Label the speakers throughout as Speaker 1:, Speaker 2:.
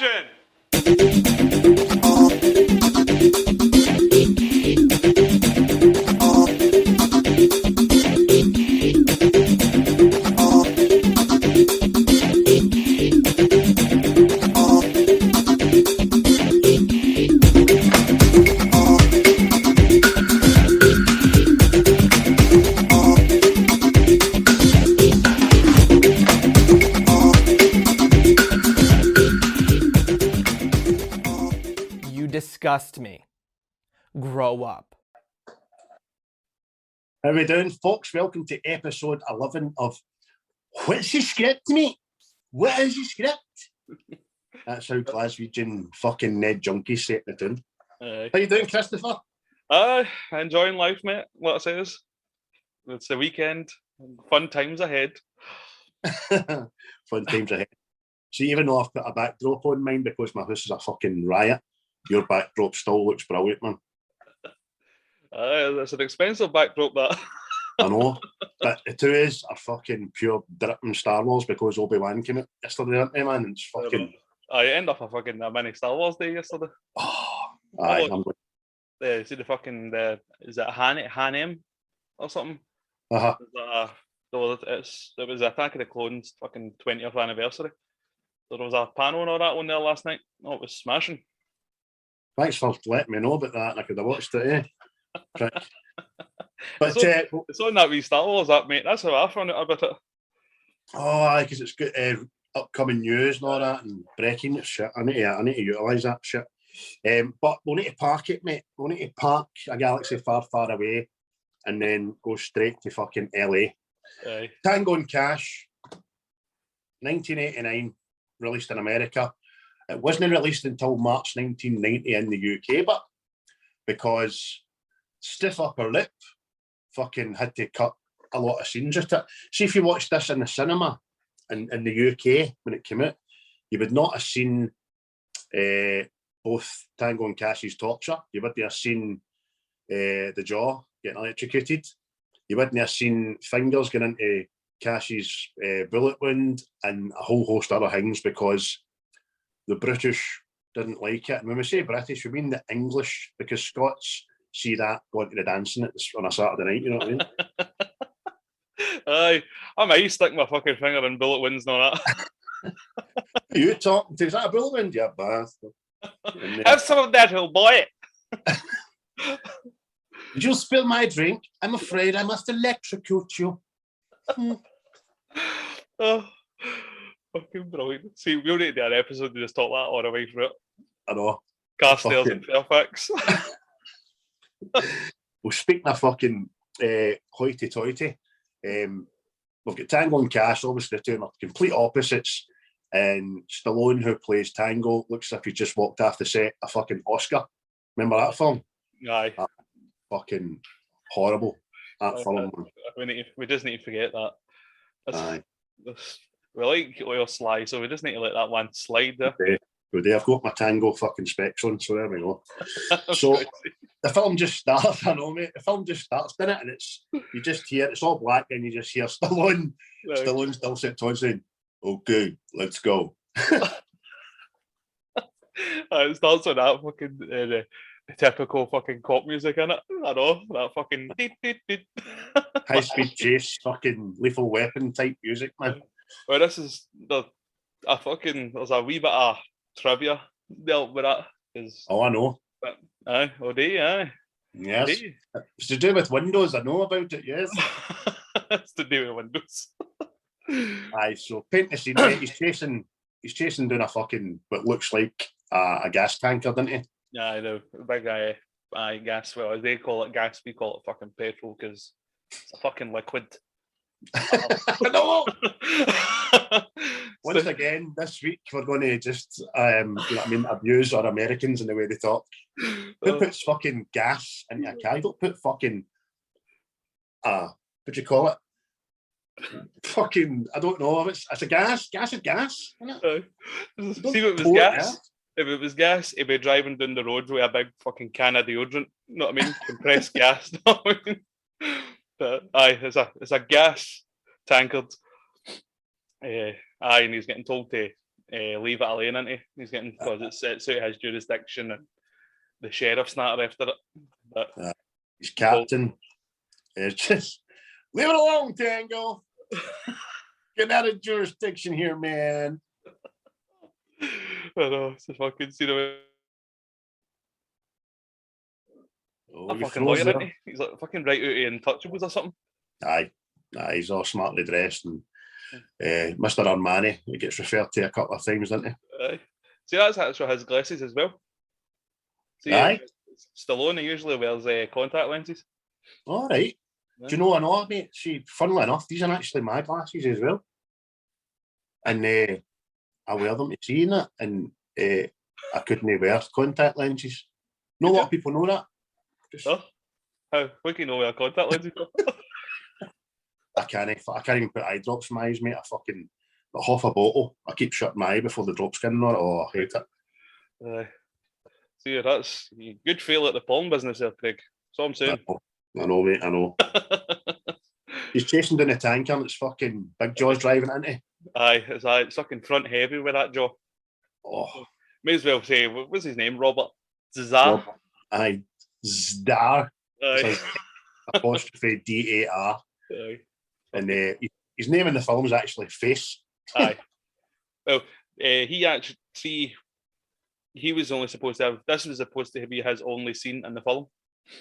Speaker 1: Action!
Speaker 2: You disgust me. Grow up.
Speaker 3: How we doing, folks? Welcome to episode 11 of What's the Script, mate? What is the script? That's how Glaswegian fucking Ned Junkies set the tune. How you doing, Christopher?
Speaker 1: Enjoying life, mate. What it says. It's the weekend. Fun times ahead.
Speaker 3: Fun times ahead. See, even though I've put a backdrop on mine because my house is a fucking riot, your backdrop still looks brilliant, man.
Speaker 1: That's an expensive backdrop, that.
Speaker 3: I know. But the two is are fucking pure dripping Star Wars because Obi-Wan came out yesterday, aren't they, man? It's fucking...
Speaker 1: I end up a fucking mini Star Wars day yesterday.
Speaker 3: Oh, aye,
Speaker 1: See the fucking... is it Hanem or something?
Speaker 3: Uh-huh.
Speaker 1: It was Attack of the Clones fucking 20th anniversary. So there was a panel and all that one there last night. Oh, it was smashing.
Speaker 3: Thanks for letting me know about that. I could have watched it, But
Speaker 1: it's on that wee Star Wars app, mate. That's how I found out about it.
Speaker 3: Oh, aye, because it's got upcoming news and all that and breaking shit. I need to utilise that shit. But we'll need to park it, mate. We'll need to park a galaxy far, far away and then go straight to fucking LA.
Speaker 1: Aye.
Speaker 3: Tango Cash, 1989, released in America. It wasn't released until March 1990 in the UK, but because Stiff Upper Lip fucking had to cut a lot of scenes at it. See, if you watched this in the cinema in the UK when it came out, you would not have seen both Tango and Cash's torture. You wouldn't have seen the jaw getting electrocuted. You wouldn't have seen fingers getting into Cash's bullet wound and a whole host of other things because the British didn't like it. And when we say British, we mean the English, because Scots see that going to the dancing on a Saturday night, you know what I mean?
Speaker 1: Aye, I might stick my fucking finger in bullet wounds and all that.
Speaker 3: Who are you talking to? Is that a bullet wound? Yeah, bastard.
Speaker 1: Have some of that, old boy.
Speaker 3: Did you spill my drink? I'm afraid I must electrocute you.
Speaker 1: Oh, fucking brilliant. See, we'll need to do an episode to just talk that all the way through it.
Speaker 3: I know.
Speaker 1: Carstairs and Fairfax.
Speaker 3: Well, speaking of fucking hoity-toity, we've got Tango and Cash, obviously the two are complete opposites, and Stallone, who plays Tango, looks as if he just walked off the set of fucking Oscar. Remember that film?
Speaker 1: Aye.
Speaker 3: Fucking horrible. That film.
Speaker 1: We just need to forget that.
Speaker 3: Aye.
Speaker 1: We like oil sly, so we just need to let that one slide there.
Speaker 3: Okay. Good day. I've got my Tango fucking specs on, so there we go. So the film just starts, I know, mate. The film just starts, doesn't it? And you just hear, it's all black, and you just hear Stallone still sitting on saying, "Okay, let's go."
Speaker 1: It starts with that fucking the typical fucking cop music in it. I know, that fucking
Speaker 3: high speed chase, fucking Lethal Weapon type music, man.
Speaker 1: Well, this is there's a wee bit of trivia dealt with that.
Speaker 3: Oh, I know.
Speaker 1: Aye, aye.
Speaker 3: Yes.
Speaker 1: Odie.
Speaker 3: It's to do with Windows, I know about it, yes.
Speaker 1: It's to do with Windows.
Speaker 3: Aye, so paint the scene, mate. He's chasing down a fucking, what looks like a gas tanker, doesn't he?
Speaker 1: Yeah, I know. Big gas. Well, as they call it gas, we call it fucking petrol because it's a fucking liquid.
Speaker 3: No! Once again, this week we're going to just, you know what I mean, abuse our Americans in the way they talk. Who puts fucking gas into a car? You don't put fucking, what do you call it? Fucking, I don't know. It's a gas. Gas is gas, isn't it?
Speaker 1: See, if it was gas. If it was gas, he'd be driving down the road with a big fucking can of deodorant. You know what I mean? Compressed gas. You know what I mean? But aye, it's a gas tankard. Aye, and he's getting told to leave it alone, isn't he? He's getting, because it's out of his jurisdiction, and the sheriff's not after it. But
Speaker 3: his captain is just, leave it alone, Tango. Get out of jurisdiction here, man.
Speaker 1: I know, it's a fucking scene of
Speaker 3: Oh,
Speaker 1: a fucking lawyer, isn't he? He's like fucking right out of Untouchables or something.
Speaker 3: Aye, he's all smartly dressed, and Mr. Armani, he gets referred to a couple of times, doesn't he?
Speaker 1: Aye. See, that's actually his glasses as well. See,
Speaker 3: Aye.
Speaker 1: Stallone, he usually wears contact lenses.
Speaker 3: All right.
Speaker 1: Yeah.
Speaker 3: Do you know, I know, mate? See, funnily enough, these are actually my glasses as well. And I wear them to see in it, and I couldn't wear contact lenses. Not a lot of people know that.
Speaker 1: Oh, how can you know wear contact lenses?
Speaker 3: I can't even put eye drops in my eyes, mate. I fucking half a bottle. I keep shutting my eye before the drops get in there. Oh, I hate it.
Speaker 1: See, that's good fail at the porn business there, Craig. That's all I'm saying.
Speaker 3: I know, mate, I know. He's chasing down the tanker and it's fucking Big Jaw's driving into.
Speaker 1: Aye, it's fucking front heavy with that jaw.
Speaker 3: Oh.
Speaker 1: May as well say, what's his name? Robert Zar.
Speaker 3: Aye, Zdar.
Speaker 1: Aye.
Speaker 3: Apostrophe D-A-R.
Speaker 1: Aye.
Speaker 3: And his name in the film is actually Face.
Speaker 1: Aye. Well, he actually, see, he was only supposed to have, this was supposed to be his only scene in the film.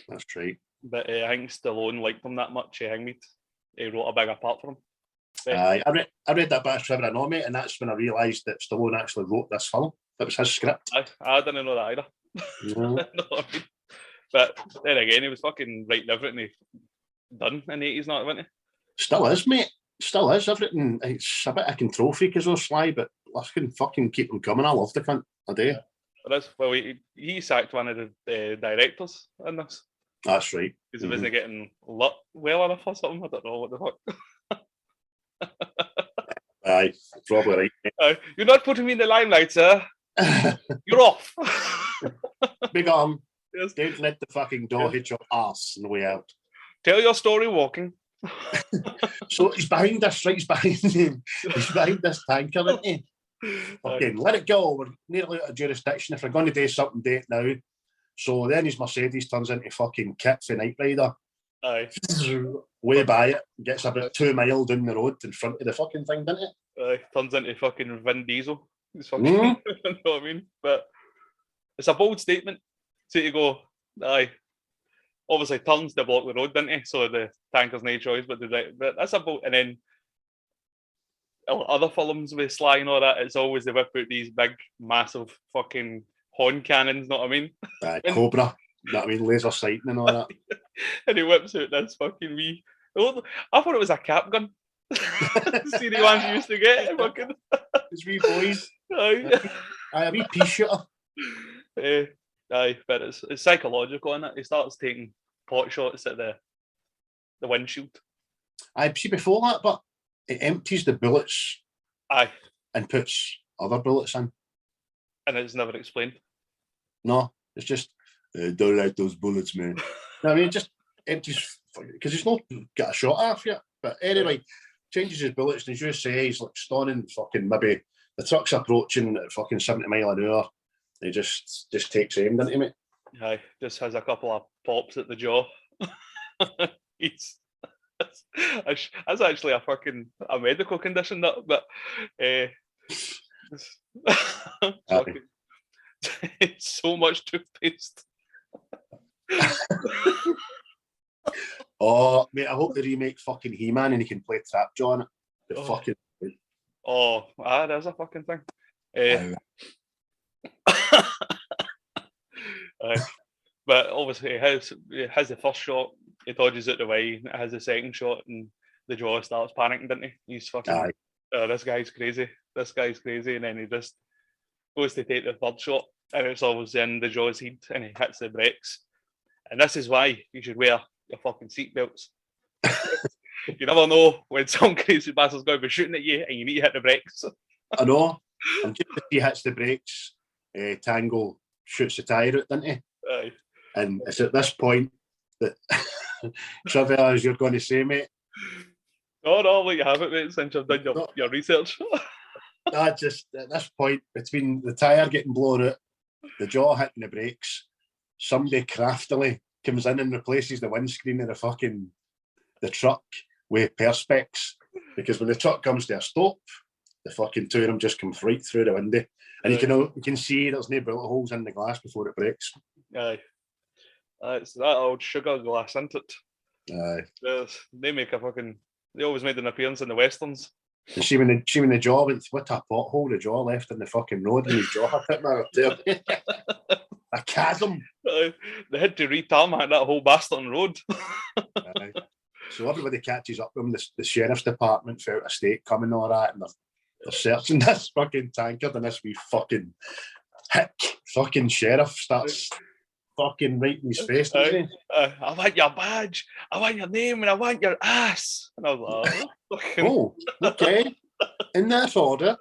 Speaker 3: That's right.
Speaker 1: But I think Stallone liked him that much. He wrote a bigger part for him.
Speaker 3: I read that bit of trivia, mate, and that's when I realised that Stallone actually wrote this film. It was his script.
Speaker 1: I didn't know that either.
Speaker 3: No.
Speaker 1: Know what I mean? But then again, he was fucking writing everything he done in the 80s, not, wasn't he?
Speaker 3: Still is, mate. Still is. Everything. It's a bit of control freak as well, Sly, but I can fucking keep them coming. I love the cunt. I do.
Speaker 1: Yeah. Well, he sacked one of the directors in this.
Speaker 3: That's right.
Speaker 1: Because he wasn't getting lit well enough or something. I don't know what the fuck.
Speaker 3: Aye, probably right.
Speaker 1: You're not putting me in the limelight, sir. You're off.
Speaker 3: Big arm.
Speaker 1: Yes.
Speaker 3: Don't let the fucking door hit your ass on the way out.
Speaker 1: Tell your story walking.
Speaker 3: So he's behind this, right? He's behind him. He's behind this tanker, isn't he? Fucking let it go. We're nearly out of jurisdiction. If we're going to do something, do it now. So then his Mercedes turns into fucking Kit for Knight Rider.
Speaker 1: Aye.
Speaker 3: Way by it. Gets about 2 miles down the road in front of the fucking thing, doesn't it?
Speaker 1: Aye. Turns into fucking Vin Diesel. He's fucking, you know what I mean? But it's a bold statement to go, aye. Obviously turns to block the road, didn't he? So the tanker's no choice, but that's a boat. And then other films with Sly and all that, it's always they whip out these big, massive fucking horn cannons, know what I mean?
Speaker 3: Cobra, you know what I mean? Laser sighting and all that.
Speaker 1: And he whips out this fucking wee. I thought it was a cap gun. See the ones you used to get? Fucking.
Speaker 3: It's wee boys.
Speaker 1: Aye.
Speaker 3: A wee pea shooter.
Speaker 1: Aye, but it's psychological, isn't it? He starts taking pot shots at the windshield.
Speaker 3: I see before that, but it empties the bullets.
Speaker 1: Aye.
Speaker 3: And puts other bullets in.
Speaker 1: And it's never explained.
Speaker 3: No, it's just don't like those bullets, man. No, I mean, it just empties because he's not got a shot off yet. But anyway, changes his bullets, and as you say, he's like stunning. Fucking maybe the truck's approaching at fucking 70 mile an hour. He just takes aim, doesn't he, mate?
Speaker 1: Aye, just has a couple of pops at the jaw. That's actually a medical condition, that, but it's so much toothpaste.
Speaker 3: Oh, mate, I hope the remake fucking He-Man and he can play Trapjaw on it. Fucking.
Speaker 1: Oh, there's a fucking thing. But obviously, it has the first shot, he dodges out the way, it has the second shot, and the jaw starts panicking, doesn't he? He's fucking, this guy's crazy. And then he just goes to take the third shot, and it's always in the jaw's head, and he hits the brakes. And this is why you should wear your fucking seatbelts. You never know when some crazy bastard's going to be shooting at you, and you need to hit the brakes.
Speaker 3: I know. And just as he hits the brakes, Tango shoots the tyre out, doesn't he?
Speaker 1: Aye.
Speaker 3: And it's at this point that trivia, as you're going to say, mate.
Speaker 1: No, I'll let you have it, mate, since you've done your research.
Speaker 3: I just, at this point, between the tyre getting blown out, the jaw hitting the brakes, somebody craftily comes in and replaces the windscreen of the truck with perspex. Because when the truck comes to a stop, the fucking two of them just come right through the window. And you can see there's no bullet holes in the glass before it breaks.
Speaker 1: Aye. It's that old sugar glass, isn't it?
Speaker 3: Aye.
Speaker 1: They make a fucking... They always made an appearance in the westerns.
Speaker 3: And see when the jaw went, what a pothole the jaw left in the fucking road and his jaw hit me up there. A chasm.
Speaker 1: They had to re-tarmac that whole Bastarton road.
Speaker 3: Aye. So everybody catches up with them. The sheriff's department for out of state coming and all that, and they're searching this fucking tankard, and this wee fucking hick fucking sheriff starts fucking right in his face.
Speaker 1: I want your badge, I want your name, and I want your ass. And I was like,
Speaker 3: oh, okay. In that order.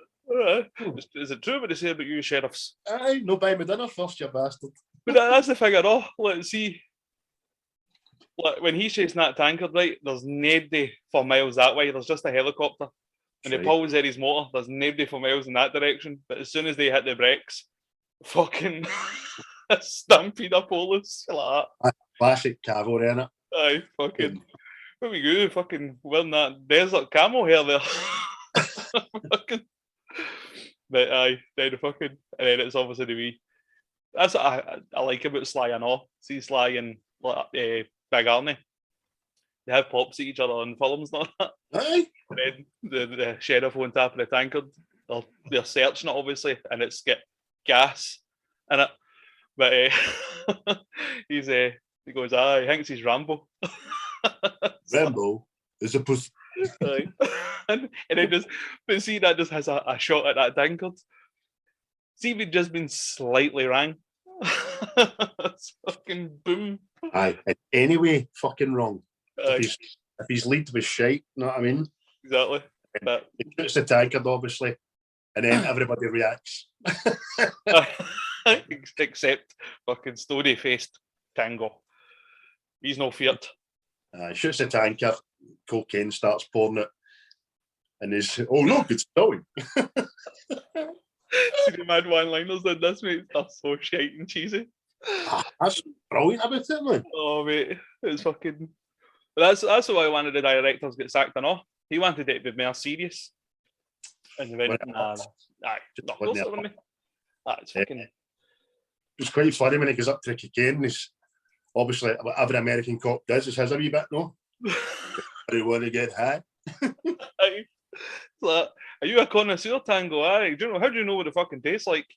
Speaker 1: Is it true what they say about you sheriffs?
Speaker 3: Aye, no buy me dinner first, you bastard.
Speaker 1: But that's the thing, let's see. Like, when he's chasing that tankard, right, there's nobody for miles that way. There's just a helicopter. And he pulls at his motor. There's nobody for miles in that direction. But as soon as they hit the brakes, fucking a stampede of police like that.
Speaker 3: Classic cavalry, innit?
Speaker 1: Aye, fucking. What we do? Fucking wearing that desert camel hair there. Fucking. But aye, then fucking, and then it's obviously the wee. That's what I like about Sly and all. See Sly and Big Arnie. They have pops at each other in films and all that.
Speaker 3: Aye.
Speaker 1: And then the sheriff on top of the tankard, they're searching it obviously, and it's got gas in it. But he goes, he thinks he's Rambo.
Speaker 3: Rambo is a pussy.
Speaker 1: and then that just has a shot at that tankard. See if he'd just been slightly wrong. It's fucking boom.
Speaker 3: Aye, anyway, fucking wrong. If his lead was shite, you know what I mean?
Speaker 1: Exactly. But
Speaker 3: he puts the tankard, obviously, and then everybody reacts.
Speaker 1: Except fucking stony-faced Tango. He's no feared.
Speaker 3: Shoots the tankard, cocaine starts pouring it, and he's, oh look, it's going.
Speaker 1: Super mad one-liners in this, mate. That's so shite and cheesy.
Speaker 3: That's brilliant about it, man.
Speaker 1: Oh, mate, it's fucking. That's why one of the directors get sacked and all. He wanted it to be more serious, and he went, nah, not close to me. It's fucking.
Speaker 3: It's quite funny when he goes up to the cocaine. He's obviously what every American cop does. Is his a wee bit, no? I want to get high.
Speaker 1: Like, are you a connoisseur, Tango? Aye. How do you know what it fucking tastes like?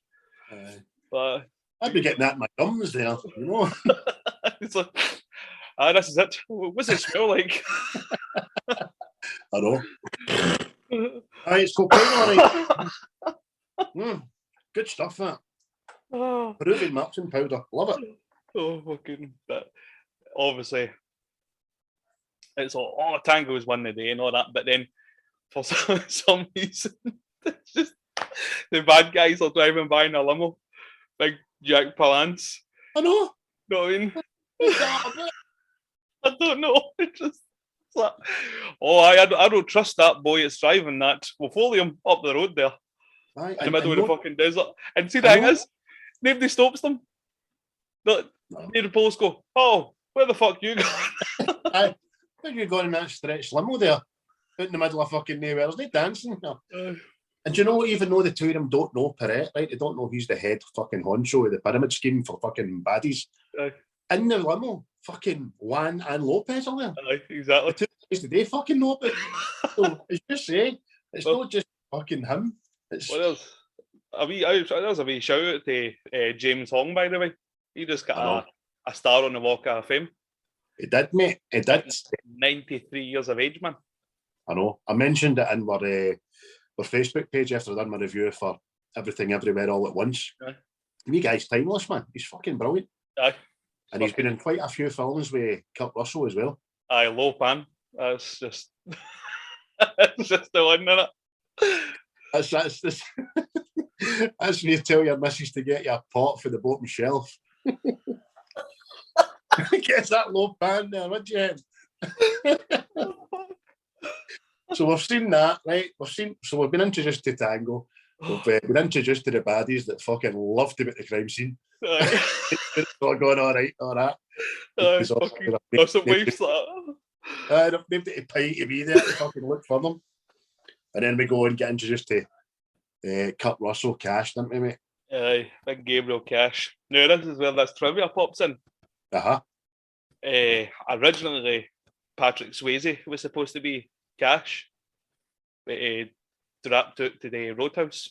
Speaker 3: I'd be getting that in my gums there, you know.
Speaker 1: It's like, this is it. What's it smell like?
Speaker 3: I know. Aye, it's cocaine, alright. Good stuff, that. Peruvian marching powder, love it.
Speaker 1: Oh, fucking. But obviously, it's all Tango's won the day and all that, but then for some reason, it's just the bad guys are driving by in a limo. Big Jack Palance.
Speaker 3: I know.
Speaker 1: You know what I mean? I don't know. It's just like, I don't trust that boy that's driving that. We'll follow him up the road there.
Speaker 3: Aye,
Speaker 1: in the middle of the fucking desert. And see, the thing is, nobody stops them. The police go, oh, where the fuck you going?
Speaker 3: Aye. Where you going in that stretched limo there? Out in the middle of fucking nowhere. There's no dancing here. And you know, even though the two of them don't know Perret, right? They don't know he's the head fucking honcho of the pyramid scheme for fucking baddies. In the limo, fucking Juan and Lopez are there.
Speaker 1: Exactly.
Speaker 3: The two guys that they fucking know about. So, as you say, it's not just fucking him. It's...
Speaker 1: Well, there's a wee shout out to James Hong, by the way. He just got a star on the Walk of Fame.
Speaker 3: He did, mate. He did.
Speaker 1: 93 years of age, man.
Speaker 3: I know. I mentioned it in our Facebook page after I done my review for Everything Everywhere All at Once. The guy's timeless, man. He's fucking brilliant.
Speaker 1: Aye.
Speaker 3: And he's been in quite a few films with Kurt Russell as well.
Speaker 1: Aye, Low Pan. That's just that's just the one, isn't it?
Speaker 3: That's when you tell your missus to get you a pot for the bottom shelf. Gets that Low Pan there, would you? So we've seen that, right? We've been introduced to Tango. We're introduced to the baddies that fucking love to be at the crime scene. It's all going all right, all that.
Speaker 1: Some waves like
Speaker 3: that. They've to pay to be there to fucking look for them. And then we go and get introduced to Kurt Russell, Cash, didn't we, mate?
Speaker 1: Aye, big Gabriel Cash. Now this is where this trivia pops in. Originally, Patrick Swayze was supposed to be Cash, but he dropped out to the Roadhouse.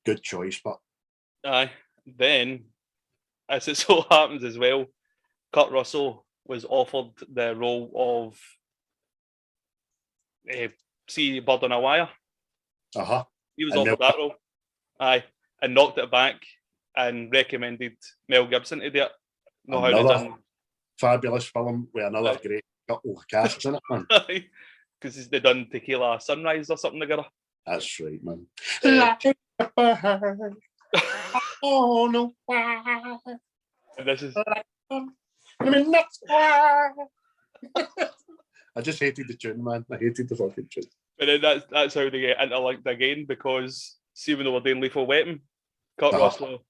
Speaker 3: Good choice, but
Speaker 1: aye. Then, as it so happens as well, Kurt Russell was offered the role of Bird on a Wire. He was offered that role. Aye, and knocked it back and recommended Mel Gibson to do it.
Speaker 3: Another fabulous film with another great couple of casts in it, man.
Speaker 1: Because they done Tequila Sunrise or something together.
Speaker 3: That's right, man. Oh no!
Speaker 1: And this is.
Speaker 3: I just hated the tune, man. I hated the fucking tune.
Speaker 1: But then that's how they get interlinked again, because see, when they were doing Lethal Weapon, Kurt Russell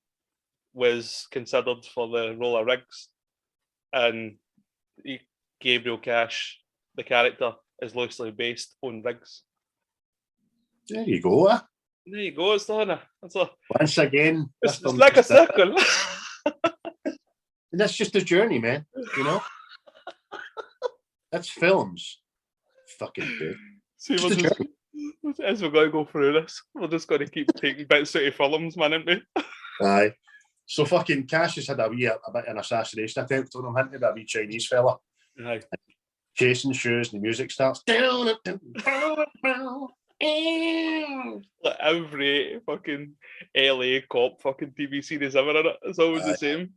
Speaker 1: was considered for the role of Riggs, and Gabriel Cash, the character, is loosely based on Riggs.
Speaker 3: There you go.
Speaker 1: There you go. It's done.
Speaker 3: Once again,
Speaker 1: it's like a circle.
Speaker 3: And that's just a journey, man. You know, that's films. Fucking big.
Speaker 1: See, as we're going to go through this, we're just going to keep taking bits out of films, man, aren't we?
Speaker 3: Aye. So fucking Cash has had a bit of an assassination attempt on him, hadn't he? That wee Chinese fella.
Speaker 1: Aye.
Speaker 3: Chasing shoes and the music starts.
Speaker 1: Like every fucking LA cop fucking TV series ever in it. It's always the same.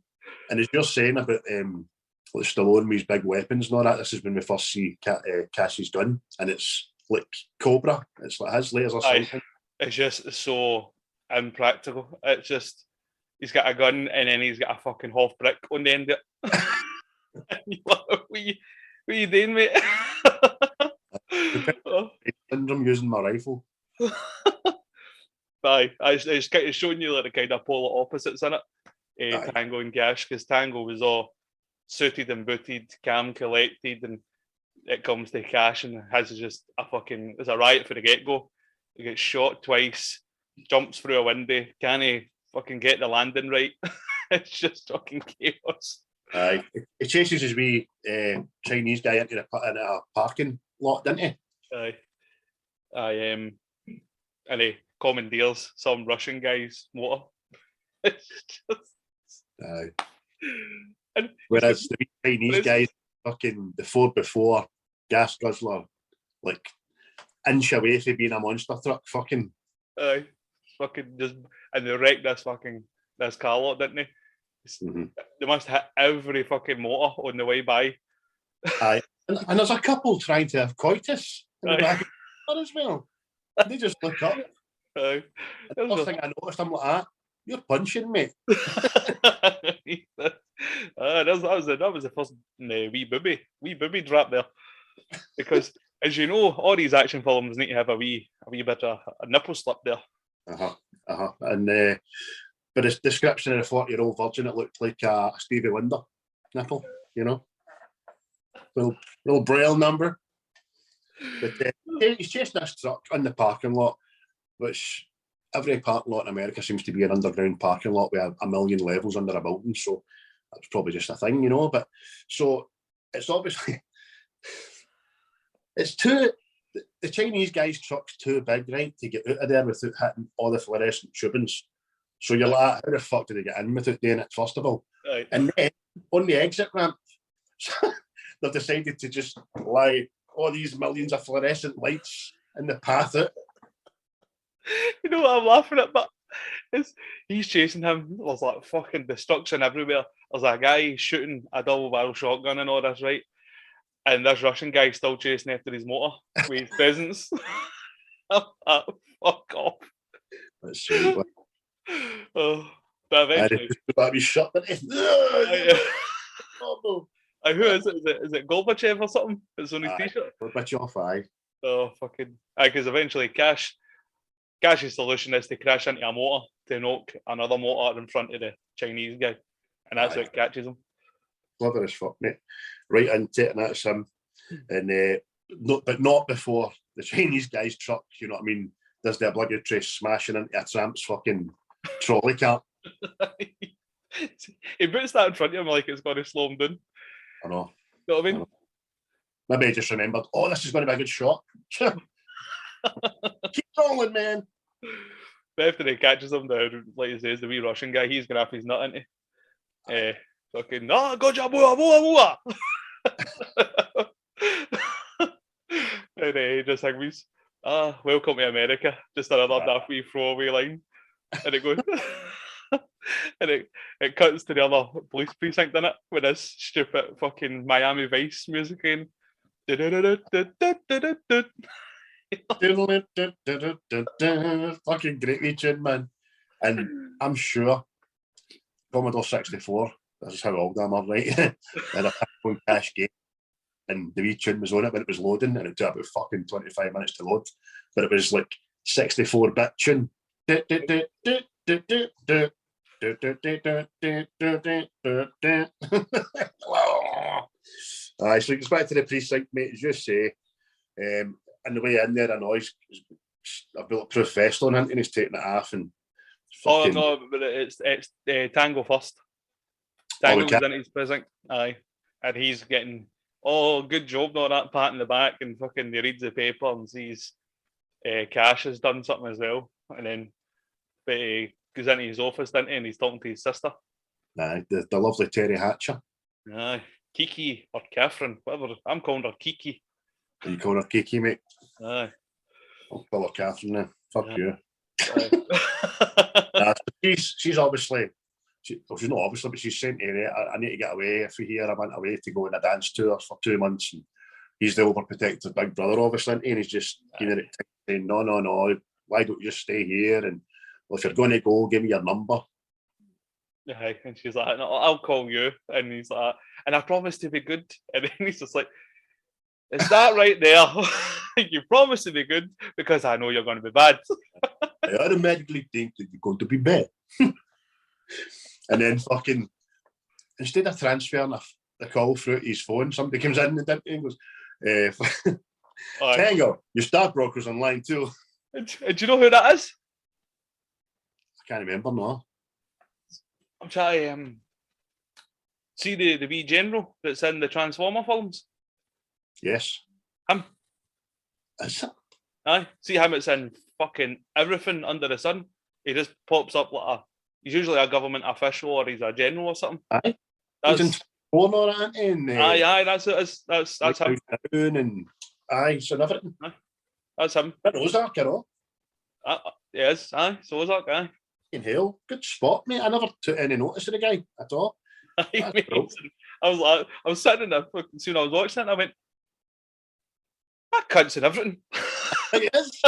Speaker 3: And as you're saying about like Stallone with his big weapons and all that, this is when we first see Cash's gun, and it's like Cobra. It's like his lasers or something.
Speaker 1: It's just so impractical. It's just he's got a gun and then he's got a fucking half brick on the end of it. What are you doing, mate?
Speaker 3: I'm using my rifle.
Speaker 1: Aye, it's kind of showing you like the kind of polar opposites in it. Tango and Cash, because Tango was all suited and booted, calm, collected, and it comes to Cash and has just it's a riot for the get-go. He gets shot twice, jumps through a window, can't fucking get the landing right. It's just fucking chaos.
Speaker 3: Aye, he chases his wee Chinese guy into a parking lot, didn't he?
Speaker 1: Aye. And he commandeers some Russian guy's motor. It's just...
Speaker 3: Aye. And whereas the Chinese guys, fucking the Ford before gas guzzler, like inch away from being a monster truck, fucking.
Speaker 1: Aye, fucking just, and they wrecked this car lot, didn't they? Mm-hmm. They must hit every fucking motor on the way by.
Speaker 3: Aye, and there's a couple trying to have coitus in the back of the car as well. They just look up.
Speaker 1: Aye.
Speaker 3: And the first thing I noticed, I'm like, you're punching me.
Speaker 1: That was the first wee booby drop there, because as you know, all these action films need to have a wee bit of a nipple slip there.
Speaker 3: And but his description of a 40-year-old virgin, it looked like a Stevie Wonder nipple, you know, little braille number. But he's chasing this truck in the parking lot, which every parking lot in America seems to be an underground parking lot with a million levels under a building. So that's probably just a thing, you know. But so it's obviously the Chinese guy's truck's too big, right, to get out of there without hitting all the fluorescent tubings. So you're like, how the fuck did they get in without doing it, first of all? Right. And then on the exit ramp, they've decided to just lie all these millions of fluorescent lights in the path out.
Speaker 1: You know what I'm laughing at? But he's chasing him. There's like fucking destruction everywhere. There's a guy shooting a double barrel shotgun and all this, right? And this Russian guy's still chasing after his motor with his peasants. Fuck off.
Speaker 3: That's so
Speaker 1: but eventually,
Speaker 3: that'd be shut.
Speaker 1: Who is it? Is it Gorbachev or something? It's on his t-shirt.
Speaker 3: Gorbachev, aye.
Speaker 1: Oh fucking! Because eventually Cash Cash's solution is to crash into a motor to knock another motor in front of the Chinese guy, and that's what catches him.
Speaker 3: Clever as fuck, mate. Right into it, and that's him. And not before the Chinese guy's truck, you know what I mean, does the obligatory smashing into a tramp's fucking trolley cart.
Speaker 1: He puts that in front of him like it's going to slow him down.
Speaker 3: I know.
Speaker 1: You know what I mean?
Speaker 3: Maybe I just remembered, this is going to be a good shot. Keep rolling, man.
Speaker 1: But after he catches him, like he says, the wee Russian guy, he's going to have his nut into. Fucking, go job, boa. And he just agrees, welcome to America. Just another daft wee throwaway line. And it goes, and it cuts to the other police precinct in it with this stupid fucking Miami Vice music in.
Speaker 3: Fucking great wee tune, man. And I'm sure Commodore 64, this is how old I'm, right? And a Tango Cash game. And the wee tune was on it when it was loading, and it took about fucking 25 minutes to load. But it was like 64-bit tune. So it gets back to the precinct, mate, as you say. And the way in there, I know he's a bulletproof vest on him, and he's taking it off. And
Speaker 1: fucking... Oh no, but it's Tango first. Tango was in his precinct, aye, and he's getting good job, not that pat in the back, and fucking he reads the paper and sees Cash has done something as well, and then but he goes into his office, doesn't he, and he's talking to his sister.
Speaker 3: Aye, the lovely Terry Hatcher.
Speaker 1: Aye, Kiki or Catherine, whatever. I'm calling her Kiki.
Speaker 3: Are you calling her Kiki, mate?
Speaker 1: Aye.
Speaker 3: I'll call her Catherine then. Fuck you. She's obviously, she's not obviously, but she's saying to her, I need to get away. If you're here, I went away to go on a dance tour for 2 months. And he's the overprotective big brother, obviously, and he's just giving it saying, no, why don't you stay here? And well, if you're going to go, give me your number.
Speaker 1: Yeah, and she's like, no, I'll call you. And he's like, and I promise to be good. And then he's just like, is that right there? You promise to be good because I know you're going to be bad.
Speaker 3: I automatically think that you're going to be bad. And then fucking, instead of transferring the call through his phone, somebody comes in and goes, Tango, your stockbroker's on line 2.
Speaker 1: And do you know who that is?
Speaker 3: I can't remember, no.
Speaker 1: I'm trying to see the wee general that's in the Transformer films.
Speaker 3: Yes.
Speaker 1: Him.
Speaker 3: Is it?
Speaker 1: Aye. See him, it's in fucking everything under the sun. He just pops up like he's usually a government official or he's a general or something.
Speaker 3: Aye. He's in Transformer, and
Speaker 1: aye, that's it. That's him.
Speaker 3: And aye, so everything.
Speaker 1: Aye. That's him.
Speaker 3: Ozark, you know.
Speaker 1: Yes, aye, so Ozark, aye.
Speaker 3: In hell, good spot, mate. I never took any notice of the guy at all.
Speaker 1: I was sitting in there fucking soon I was watching it and I went, that cunt's in everything.
Speaker 3: He is.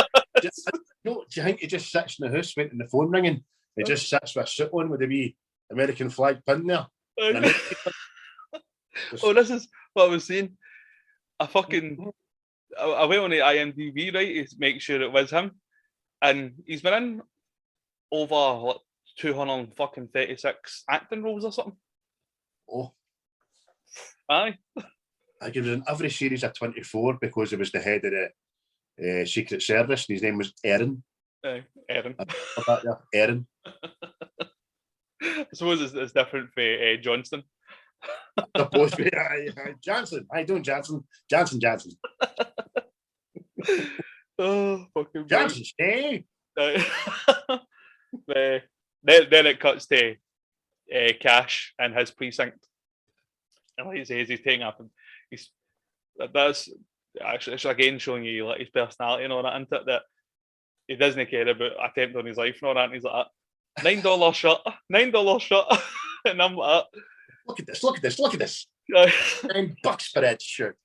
Speaker 3: Do you think he just sits in the house waiting the phone ringing? He just sits with a suit on with the wee American flag pin there.
Speaker 1: This is what I was saying. I went on the IMDb, right, to make sure it was him. And he's been in over 236 acting roles or something.
Speaker 3: Oh.
Speaker 1: Aye.
Speaker 3: I give it in every series of 24 because he was the head of the Secret Service, and his name was Aaron.
Speaker 1: Aaron.
Speaker 3: Aaron.
Speaker 1: I suppose it's different for Johnston.
Speaker 3: Supposed to be Johnson. How you doing, Johnson? Johnson.
Speaker 1: Oh, fucking
Speaker 3: Johnson, stay.
Speaker 1: Then it cuts to Cash and his precinct. And like he says, he's taking up and that's actually it's again showing you like his personality and all that, isn't it? That he doesn't care about attempt on his life and all that, and he's like $9 shot. And I'm like,
Speaker 3: look at this. $9 for that shirt.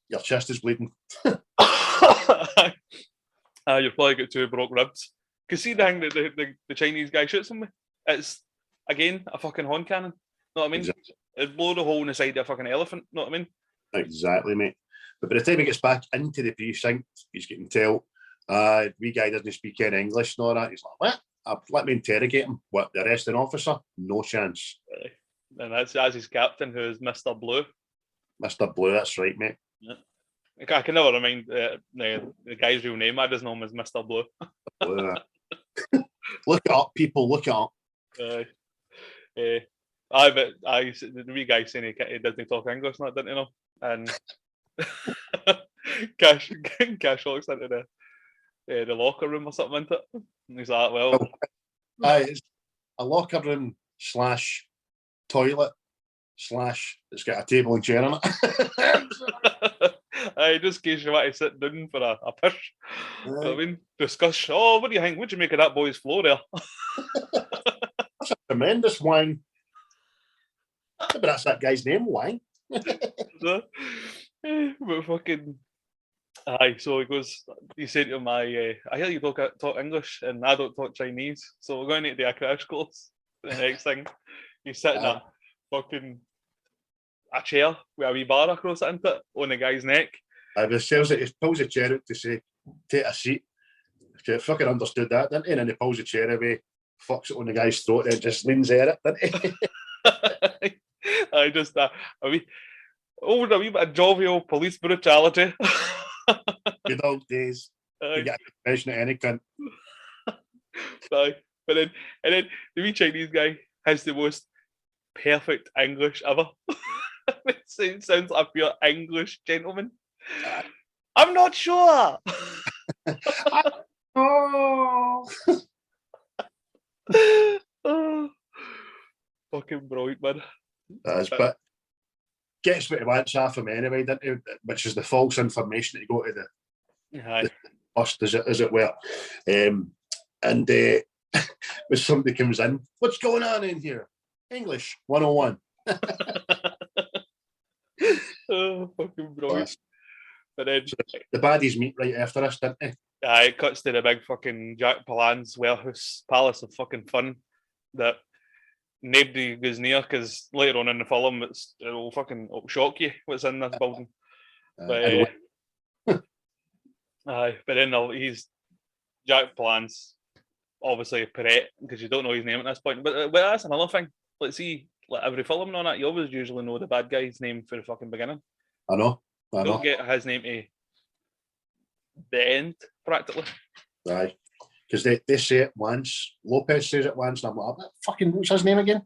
Speaker 3: Your chest is bleeding.
Speaker 1: You've probably got 2 broke ribs. Because see the thing that the Chinese guy shoots him with? It's, again, a fucking horn cannon. Know what I mean? Exactly. It'd blow the hole in the side of a fucking elephant. Know what I mean?
Speaker 3: Exactly, mate. But by the time he gets back into the precinct, he's getting told, wee guy doesn't speak any English and all that. He's like, what? Let me interrogate him. What, the arresting officer? No chance.
Speaker 1: And that's his captain, who is Mr. Blue.
Speaker 3: Mr. Blue, that's right, mate.
Speaker 1: Yeah. I can never remind the guy's real name. I just know him as Mr. Blue.
Speaker 3: Blue. Look it up, people. Look it up.
Speaker 1: The wee guy saying he doesn't talk English, not didn't know. And Cash walks into the locker room or something, isn't it? And he's like, well,
Speaker 3: it's a locker room / toilet / it's got a table and chair on it.
Speaker 1: Just in case you want to sit down for a piss. You know what I mean, discuss. Oh, what do you think? What do you make of that boy's floor there?
Speaker 3: That's a tremendous wine. But that's that guy's name, Wang.
Speaker 1: But fucking. So he goes. He said to him, "I hear you talk English, and I don't talk Chinese. So we're going to do a crash course." The next thing, he's sitting a chair with a wee bar across it, isn't it, on the guy's neck.
Speaker 3: He pulls the chair out to say, "Take a seat." He fucking understood that, didn't he? And then he pulls the chair away, fucks it on the guy's throat, and just leans at it, didn't he? Over a wee bit of jovial police brutality. Good old days. You get a confession at any cunt.
Speaker 1: But then the wee Chinese guy has the most perfect English ever. It sounds like a pure English gentleman. I'm not sure.
Speaker 3: Oh.
Speaker 1: Oh, fucking brilliant, man.
Speaker 3: But gets what he wants off him anyway, doesn't he? Which is the false information that you go to the bust, as it were. And when somebody comes in, what's going on in here? English 101.
Speaker 1: Oh, fucking brilliant. But then
Speaker 3: the baddies meet right after us, didn't they?
Speaker 1: It cuts to the big fucking Jack Palance warehouse palace of fucking fun that nobody goes near, because later on in the film it'll shock you what's in this building. But then he's Jack Palance, obviously Perret, because you don't know his name at this point. But that's another thing. Let's see, like every film on that, you always usually know the bad guy's name for the fucking beginning.
Speaker 3: I know.
Speaker 1: Don't get his name to the end, practically.
Speaker 3: Right. Because they say it once, Lopez says it once, and I'm like, fucking, what's his name again?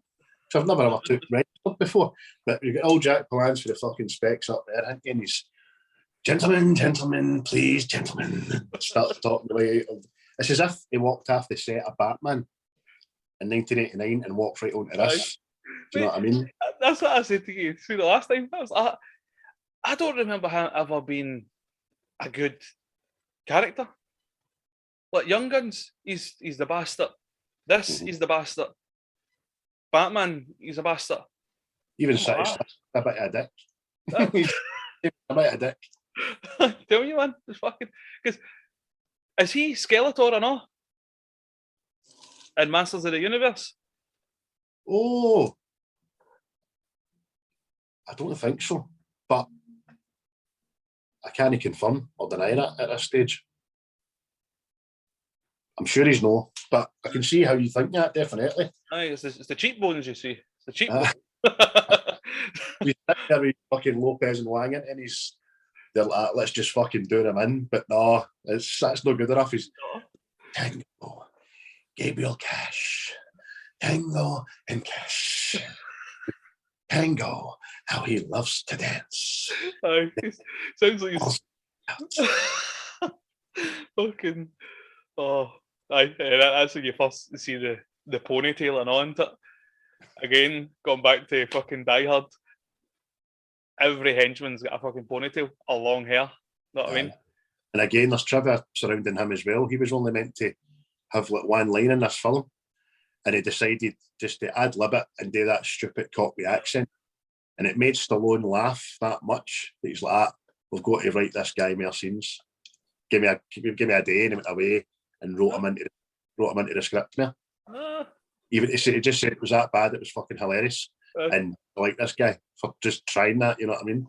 Speaker 3: So I've never ever registered before. But you get old Jack Palance with the fucking specs up there, and he's, gentlemen, please, gentlemen. Starts talking away. It's as if he walked off the set of Batman in 1989 and walked right onto this. Do you know what I mean?
Speaker 1: That's what I said to you. See, the last time I don't remember him ever being a good character. Like Young Guns, he's the bastard. This, he's the bastard. Batman, he's a bastard.
Speaker 3: Even City Slick's a bit of a dick. He's a bit of a dick.
Speaker 1: Tell you, man, it's fucking. Because is he Skeletor or not? In Masters of the Universe?
Speaker 3: Oh, I don't think so, but I can't confirm or deny that at this stage. I'm sure he's no, but I can see how you think that, definitely.
Speaker 1: Aye, it's the cheekbones, you see. It's the cheekbones.
Speaker 3: We sit there with fucking Lopez and Wang, and they're like, let's just fucking do them in. But no, that's not good enough. He's Tango, Gabriel Cash, Tango and Cash. Tango, how he loves to dance.
Speaker 1: Aye, sounds like he's fucking. Oh, aye, that's when you first see the ponytail and on it. Again, going back to fucking Die Hard. Every henchman's got a fucking ponytail or long hair. Know what I mean?
Speaker 3: And again, there's trivia surrounding him as well. He was only meant to have like one line in this film, and he decided just to ad-lib it and do that stupid Cockney accent. And it made Stallone laugh that much that he's like, we've got to write this guy more scenes. Give me a day, and he went away and wrote him into the script now. Even he just said it was that bad, it was fucking hilarious. and I like this guy for just trying that, you know what I mean?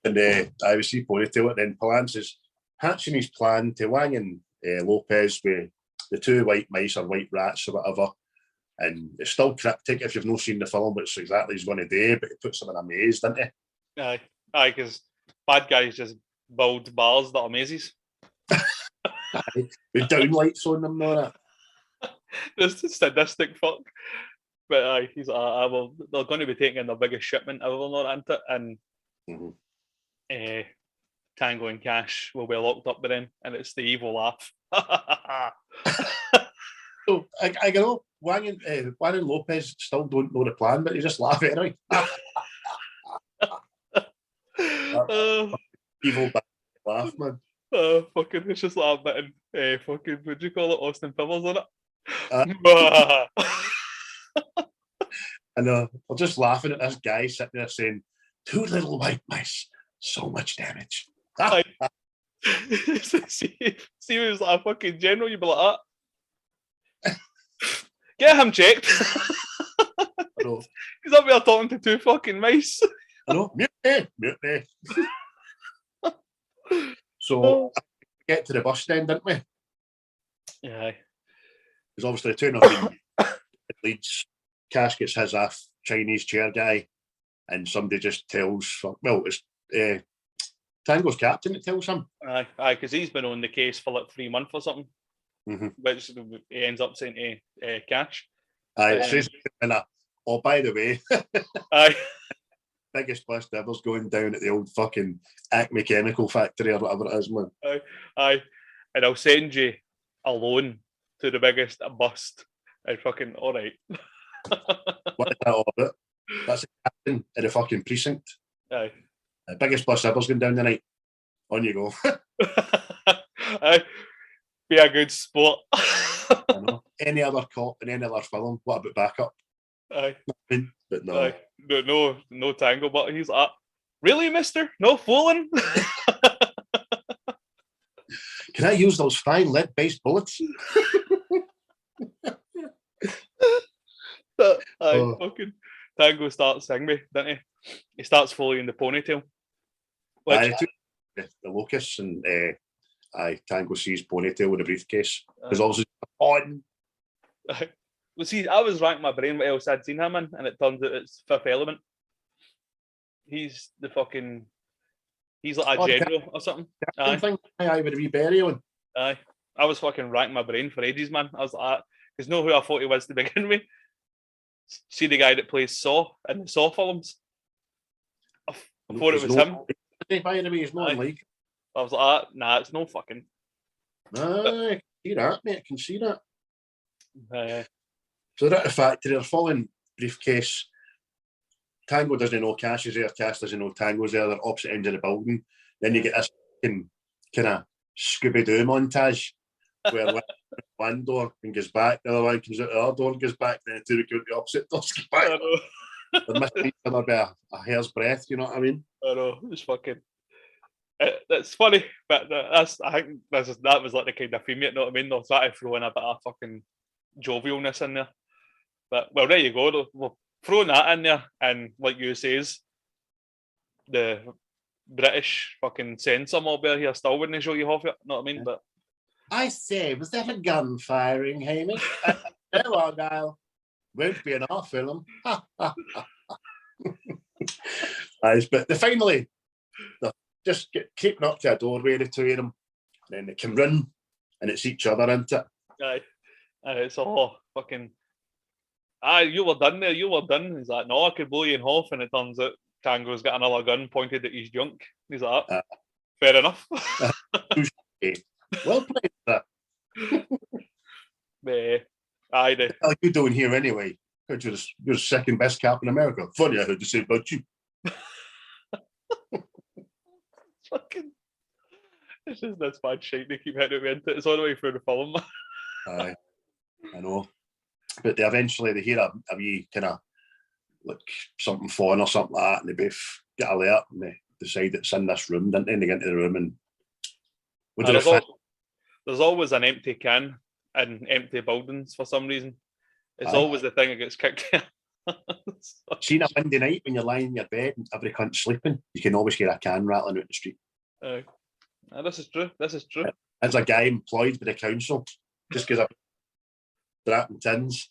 Speaker 3: And I was see ponytail it, then Palance is hatching his plan to Wang and Lopez with the two white mice or white rats or whatever. And it's still cryptic if you've not seen the film, but it's exactly he's going to do, but he puts them in a maze, doesn't he?
Speaker 1: Aye, because bad guys just build bars that are mazes.
Speaker 3: With downlights on them and all that.
Speaker 1: This is sadistic fuck. But he's well, they're going to be taking in the biggest shipment ever, not into it, and Tango and Cash will be locked up by then, and it's the evil laugh.
Speaker 3: So I know Wang and Lopez still don't know the plan, but they just laugh at it. Evil laugh, man.
Speaker 1: Fucking, it's just like bit fucking, what do you call it, Austin Powers on it.
Speaker 3: And they're just laughing at this guy sitting there saying, 2 little white mice, so much damage.
Speaker 1: See, he was like a fucking general, you'd be like that. Get him checked. He's up there talking to 2 fucking mice.
Speaker 3: I know, mutiny. So, get to the bus stand, didn't we?
Speaker 1: Yeah.
Speaker 3: Because obviously the 2 of them leads. Cash gets his off Chinese chair guy, and somebody just tells, well, it's Tango's captain that tells him.
Speaker 1: Aye, because he's been on the case for like 3 months or something, which he ends up saying to Cash.
Speaker 3: Aye, it says, oh, by the way,
Speaker 1: aye,
Speaker 3: biggest bust ever's going down at the old fucking Acme Chemical Factory or whatever it is, man.
Speaker 1: Aye, and I'll send you alone to the biggest bust. And fucking, all right.
Speaker 3: What is that all about? That's the captain of the fucking precinct.
Speaker 1: Aye.
Speaker 3: The biggest bus ever's going down tonight. On you go.
Speaker 1: Aye. Be a good sport.
Speaker 3: I know. Any other cop in any other film, what about backup?
Speaker 1: Aye.
Speaker 3: But no.
Speaker 1: Aye. No Tango, but he's like, really, mister? No fooling?
Speaker 3: Can I use those fine lead-based bullets?
Speaker 1: Fucking Tango starts singing me, doesn't he? He starts following the ponytail.
Speaker 3: The locusts and Tango sees ponytail with a briefcase. Because obviously on.
Speaker 1: Well, see, I was racking my brain what else I'd seen him in, and it turns out it's Fifth Element. He's like a general or something.
Speaker 3: Aye, with a wee berry on.
Speaker 1: Aye. I was fucking racking my brain for ages, man. I was like, because know who I thought he was to begin with? See the guy that plays Saw in the Saw films? I thought it was him.
Speaker 3: By the way, he's not like.
Speaker 1: I was like, nah, it's no fucking.
Speaker 3: Aye, I can see that, mate. I can see that.
Speaker 1: Aye.
Speaker 3: So they're at the factory, they're following briefcase. Tango doesn't know Cash is there, Cash doesn't know Tango's there, they're opposite ends of the building. Then you get this kind of Scooby-Doo montage where one door and goes back, the other one comes out the other door and goes back, then the two go to the opposite doors goes back. They're missing each other by a hair's breadth, you know what I mean?
Speaker 1: I know, it's fucking. That's funny, but I think that was like the kind of theme, you know what I mean? They're trying to throw in a bit of fucking jovialness in there. But, well, there you go. We're throwing that in there, and like you says, the British fucking censor mob here still wouldn't show you off it, know what I mean? But
Speaker 3: I say, was that a gun firing, Hamish? No, Argyle. Won't be in our film. But they finally just get creeping up to a doorway, the two of them, and then they can run, and it's each other, isn't it?
Speaker 1: Aye. It's all fucking. You were done there. You were done. He's like, no, I could blow you in half, and it turns out Tango's got another gun pointed at his junk. He's like, fair enough.
Speaker 3: Well played, sir.
Speaker 1: Aye,
Speaker 3: how you doing here anyway? You're the second best cap in America. Funny, I heard you say about you.
Speaker 1: Fucking. It's just this bad shit they keep hitting me into. It's all the way through the film.
Speaker 3: Aye, I know. But they hear a wee kind of like something falling or something like that, and they both get alert and they decide it's in this room, don't they? And they get into the room and
Speaker 1: there's always an empty can in empty buildings for some reason. It's always the thing that gets kicked in.
Speaker 3: Seen a windy night when you're lying in your bed and every cunt's sleeping, you can always hear a can rattling out the street.
Speaker 1: This is true. This is true.
Speaker 3: As a guy employed by the council, just because I'm draping tins.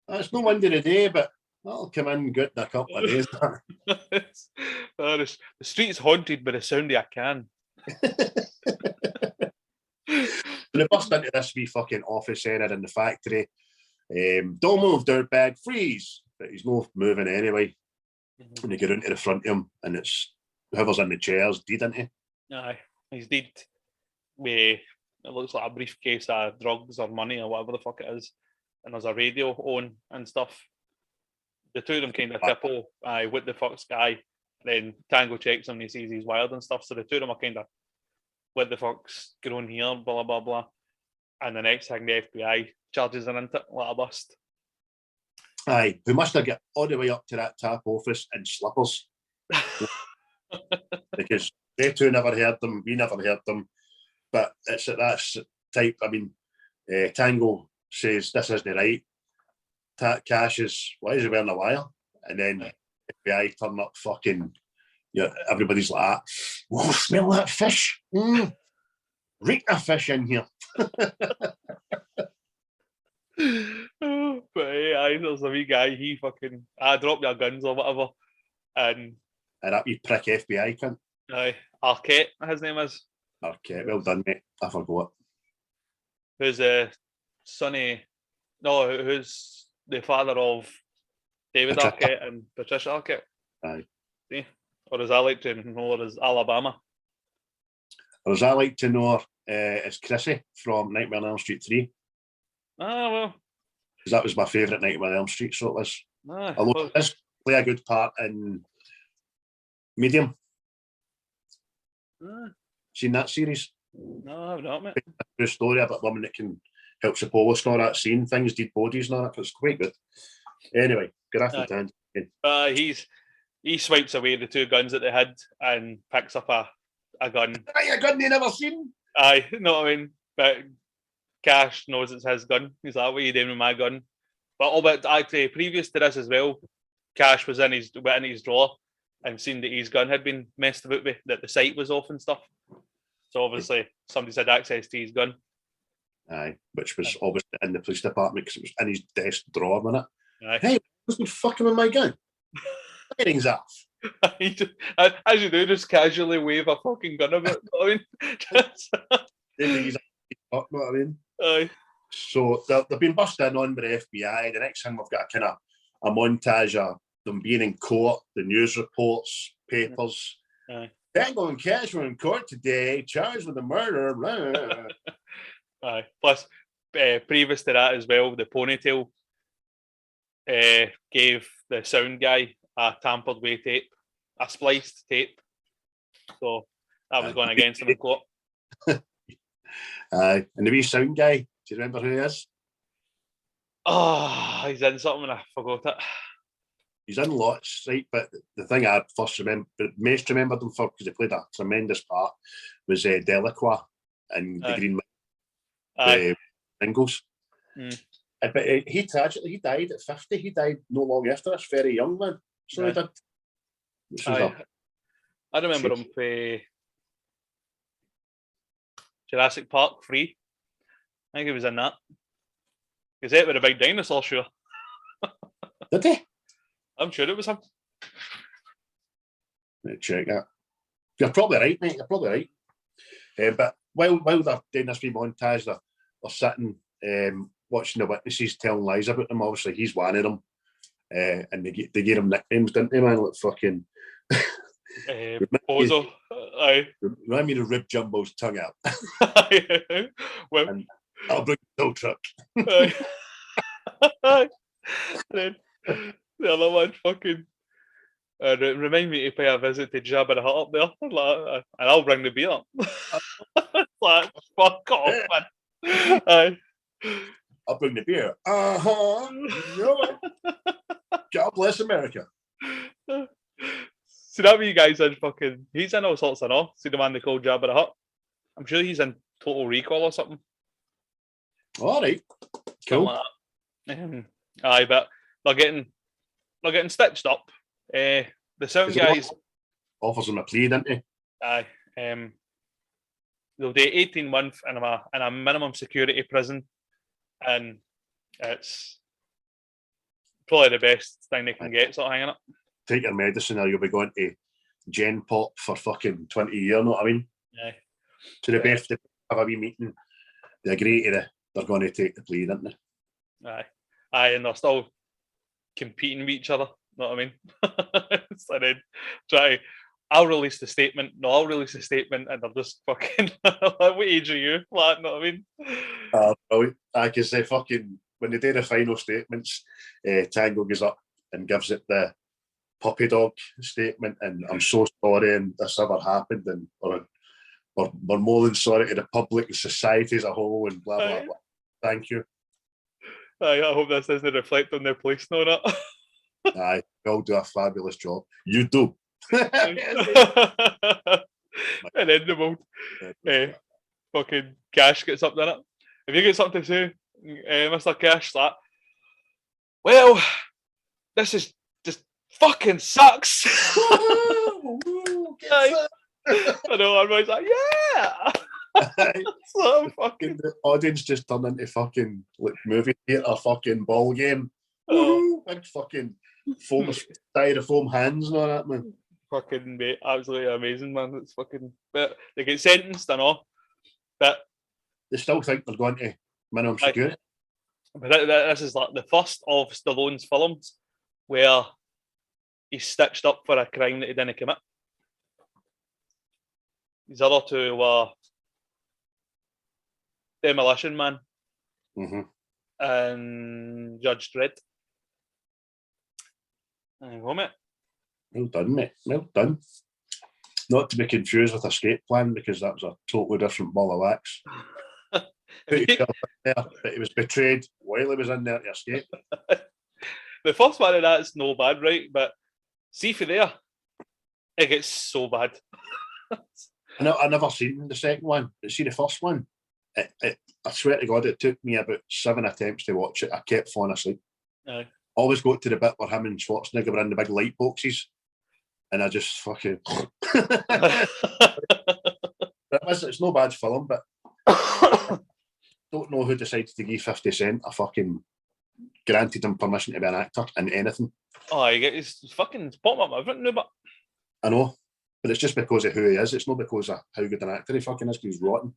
Speaker 3: It's no windy today, but I'll come in good in a couple of days.
Speaker 1: The street's haunted by the sound of a can.
Speaker 3: They burst into this wee fucking office area in the factory. Don't move, dirtbag, freeze. But he's not moving anyway. And they get into the front of him, and it's whoever's in the chairs dead, isn't he?
Speaker 1: Aye, he's dead. It looks like a briefcase of drugs or money or whatever the fuck it is. And there's a radio on and stuff. The two of them kind of tipple, what the fuck's guy? Then Tango checks him and he sees he's wired and stuff. So the two of them are kind of, what the fuck's going on here, blah, blah, blah. And the next thing, the FBI charges are into it, like a bust.
Speaker 3: Aye, we must have got all the way up to that tap office in slippers. Because they two never heard them, we never heard them. But it's at that type, I mean, Tango says this isn't right. Cash is, why is he wearing a wire? And then FBI turn up fucking, everybody's like, whoa, smell that fish. Reek a fish in here.
Speaker 1: But there's a wee guy, he fucking, drop your guns or whatever. And
Speaker 3: that wee prick FBI cunt.
Speaker 1: Arquette, his name is.
Speaker 3: Arquette, well done, mate. I forgot.
Speaker 1: Who's who's the father of David Arquette and Patricia Arquette.
Speaker 3: Aye.
Speaker 1: See? Or as I like to know her as Alabama.
Speaker 3: Or as I like to know her as Chrissy from Nightmare on Elm Street 3.
Speaker 1: Well.
Speaker 3: Because that was my favourite Nightmare on Elm Street, so it was. Although it does play a good part in Medium. Seen that series?
Speaker 1: No, I've not, mate.
Speaker 3: True story about a woman that can help the police and all that, seeing things, dead bodies and all that. It's quite good. Anyway, good after
Speaker 1: he swipes away the two guns that they had and picks up a gun.
Speaker 3: A gun they never seen.
Speaker 1: Aye, you know what I mean? But Cash knows it's his gun. He's like, what are you doing with my gun? But actually, previous to this as well, Cash was in his drawer and seen that his gun had been messed about with, that the sight was off and stuff. So obviously, somebody's had access to his gun.
Speaker 3: Aye, which was obviously in the police department because it was in his desk drawer, wasn't it?
Speaker 1: Aye.
Speaker 3: Hey, what's been fucking with my gun? Firing's off.
Speaker 1: As you do, just casually wave a fucking gun about. I mean,
Speaker 3: know what I mean?
Speaker 1: Aye.
Speaker 3: So they've been busted in on by the FBI. The next thing we've got a kind of a montage of them being in court, the news reports, papers.
Speaker 1: Aye.
Speaker 3: Tango Cash were in court today, charged with the murder.
Speaker 1: Aye. Plus, previous to that as well, the ponytail gave the sound guy a tampered with tape, a spliced tape. So that was going against him in court.
Speaker 3: And the wee sound guy, do you remember who he is?
Speaker 1: Oh, he's in something and I forgot it.
Speaker 3: He's in lots, right? But the thing I most remembered him for, because he played a tremendous part, was Delacroix in the Green Ingalls. But he tragically died at 50. He died no long after this, very young man. So he did.
Speaker 1: I remember him for Jurassic Park 3. I think he was in that. He's out with a big dinosaur, sure.
Speaker 3: Did he?
Speaker 1: I'm sure it was him.
Speaker 3: Let's check that. You're probably right, mate. You're probably right. But while they're doing this wee montage, they're sitting watching the witnesses telling lies about them. Obviously, he's one of them. And they gave him nicknames, didn't they, man? Like fucking...
Speaker 1: Bozo. Aye.
Speaker 3: Remind me to rib Jumbo's tongue out.
Speaker 1: Well,
Speaker 3: and I'll bring the tow truck.
Speaker 1: Then the other one fucking remind me to pay a visit to Jabba the Hutt up there, and I'll bring the beer. Like, fuck off, man. Aye.
Speaker 3: I'll bring the beer. God bless America.
Speaker 1: See that wee guy's in fucking, he's in all sorts of all. See the man they call Jabba the Hutt? I'm sure he's in Total Recall or something.
Speaker 3: All right. Cool.
Speaker 1: Like Aye, but they're getting stitched up. The sound guys
Speaker 3: offers him a plea, didn't he?
Speaker 1: Aye. They'll do 18 months in a minimum security prison, and it's probably the best thing they can get, sort of hanging up.
Speaker 3: Take your medicine or you'll be going to Gen Pop for fucking 20 years, know what I mean?
Speaker 1: Aye.
Speaker 3: So they have a wee meeting, they agree to they're going to take the plea, didn't they?
Speaker 1: Aye, and they're still competing with each other, know what I mean? So then I'll release the statement, and they're just fucking, what age are you? Like, know what I mean?
Speaker 3: I can say fucking, when they do the final statements, Tango goes up and gives it the puppy dog statement, and I'm so sorry and this ever happened, and we're more than sorry to the public and society as a whole, and blah, blah, blah. Thank you.
Speaker 1: Aye, I hope this doesn't reflect on their police, no, not.
Speaker 3: Aye, they'll do a fabulous job. You do.
Speaker 1: And then the world, fucking Cash gets up, doesn't it? If you get something to say, Mr. Cash, that, well, this is just fucking sucks. I know, everybody's like, yeah. So fucking
Speaker 3: the audience just turned into fucking like movie theatre fucking ball game. Big fucking styrofoam hands and all that, man.
Speaker 1: Fucking mate, absolutely amazing, man. It's fucking, but they get sentenced and all, but
Speaker 3: they still think they're going to minimum security.
Speaker 1: But this is like the first of Stallone's films where he's stitched up for a crime that he didn't commit. These other two were Demolition Man and Judge Dredd. There you go, mate.
Speaker 3: Well done, mate. Well done. Not to be confused with Escape Plan, because that was a totally different ball of wax. But he was betrayed while he was in there to escape.
Speaker 1: The first one of that's no bad, right? But see for there, it gets so bad.
Speaker 3: I never seen the second one, but see the first one. I swear to God, it took me about 7 attempts to watch it. I kept falling asleep.
Speaker 1: Aye.
Speaker 3: Always got to the bit where him and Schwarzenegger were in the big light boxes, and I just fucking. It's no bad film, but don't know who decided to give 50 Cent a fucking granted him permission to be an actor in anything.
Speaker 1: Oh, he's fucking bottom up everything, but
Speaker 3: I know, but it's just because of who he is. It's not because of how good an actor he fucking is, because he's rotten.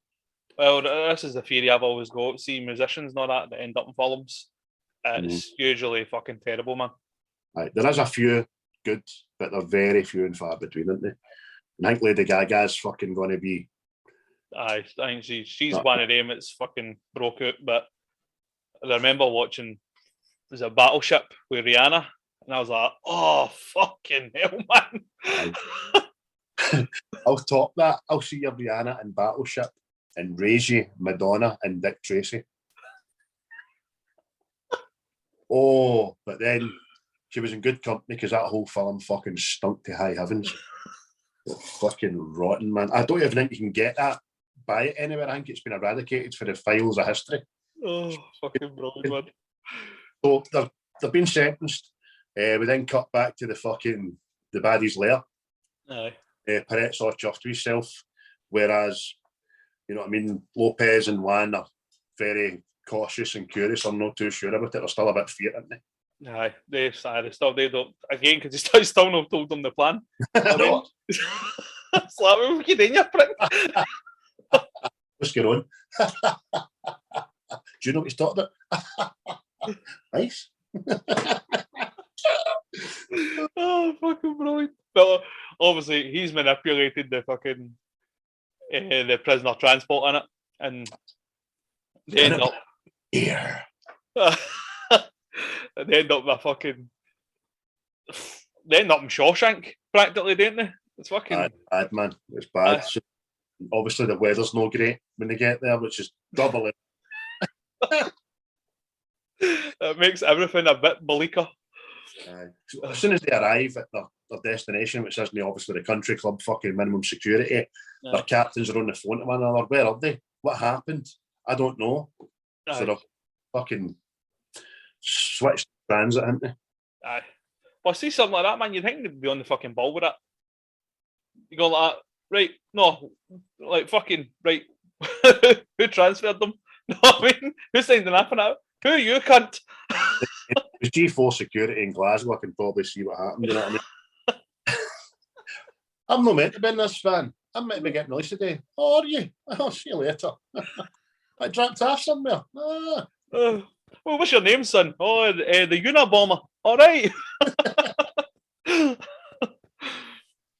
Speaker 1: Well, this is the theory I've always got. See musicians and all that end up in films. It's usually fucking terrible, man.
Speaker 3: Right. There is a few good, but they're very few and far between, aren't they? And I think Lady Gaga's fucking going to be.
Speaker 1: Aye, I think she's one of them that's fucking broke out. But I remember watching, there's a Battleship with Rihanna, and I was like, oh, fucking hell, man.
Speaker 3: I'll top that. I'll see your Rihanna in Battleship and Reggie, Madonna, and Dick Tracy. Oh, but then she was in good company because that whole film fucking stunk to high heavens. Fucking rotten, man. I don't even think you can get that, buy it anywhere. I think it's been eradicated for the files of history.
Speaker 1: Oh, fucking brilliant, man.
Speaker 3: So they've been sentenced. We then cut back to the baddie's lair.
Speaker 1: Aye.
Speaker 3: Peret's all chuffed to himself, whereas, you know what I mean, Lopez and Juan are very cautious and curious. I'm not too sure about it. They're still a bit fear, aren't they?
Speaker 1: Aye, they don't, again, because he's still not told them the plan. It's like, what are you doing, you prick?
Speaker 3: What's going on? Do you know what he's talking about? Nice.
Speaker 1: Oh, fucking brilliant. But obviously, he's manipulated the fucking the prisoner transport in it, and they end up
Speaker 3: here.
Speaker 1: They end up with fucking. They end up in Shawshank practically, don't they? It's fucking
Speaker 3: bad, man. It's bad. So, obviously, the weather's not great when they get there, which is double it.
Speaker 1: It makes everything a bit bleaker.
Speaker 3: So as soon as they arrive at their destination, which isn't obviously the country club, fucking minimum security, their captains are on the phone to one another. Where are they? What happened? I don't know. So they're fucking switched transit, haven't they?
Speaker 1: Aye. Well, see something like that, man. You'd think they'd be on the fucking ball with it. You go like that, right? No, like fucking right. Who transferred them? No, I mean, who signed the napping out? Who are you, cunt?
Speaker 3: It was G4 security in Glasgow. I can probably see what happened. You know what I mean? I'm not meant to be in this van. I'm meant to be getting released today. Oh, are you? I'll see you later. I dropped off somewhere. Ah.
Speaker 1: Well, what's your name, son? Oh, the Unabomber. All right.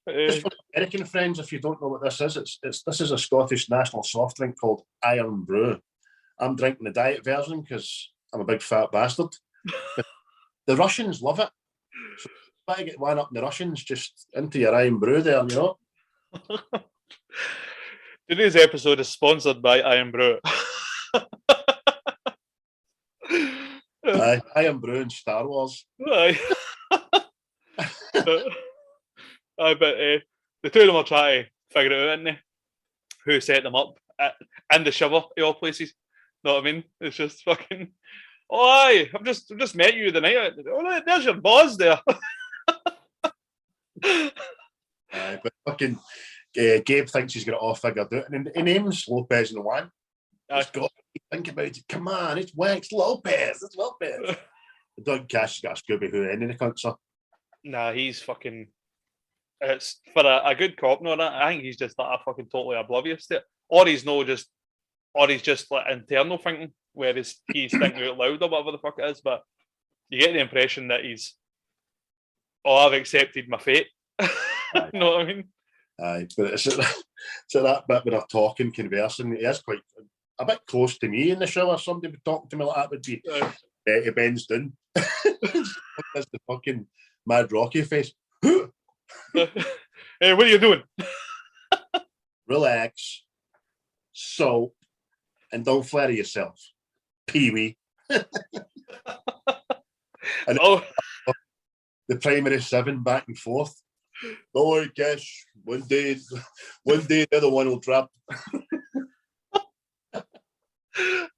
Speaker 3: Just for American friends, if you don't know what this is, this is a Scottish national soft drink called Iron Brew. I'm drinking the diet version because I'm a big fat bastard. But the Russians love it. So try to get one up in the Russians, just into your Iron Brew there, you know.
Speaker 1: Today's episode is sponsored by Iron Brew.
Speaker 3: Aye, Iron Brew and Star Wars.
Speaker 1: Aye. Aye, but the two of them are trying to figure it out, aren't they? Who set them up in the shower of all places. Know what I mean? It's just fucking. Oh, aye! I've just met you the night out. Oh, there's your boss there.
Speaker 3: Aye, but fucking Gabe thinks he's got it all figured out, and he names Lopez in the one. It's got to think about it. Come on, it's Wax Lopez. It's Lopez. Doug Cash has got a Scooby Who end in the country.
Speaker 1: Nah, he's fucking. It's for a good cop. No, I think he's just like a fucking totally oblivious to it, or he's just like internal thinking, whereas he's thinking out loud or whatever the fuck it is. But you get the impression that he's, I've accepted my fate. You know what I mean?
Speaker 3: Aye, but it's at that bit when they're talking, conversing. He is quite a bit close to me in the shower. Somebody would talk to me like that would be Betty bends down. That's the fucking Mad Rocky face.
Speaker 1: Hey, what are you doing?
Speaker 3: Relax, soap, and don't flatter yourself, Pee-wee. And the primary 7 back and forth. Don't worry, Cash. One day the other one will drop.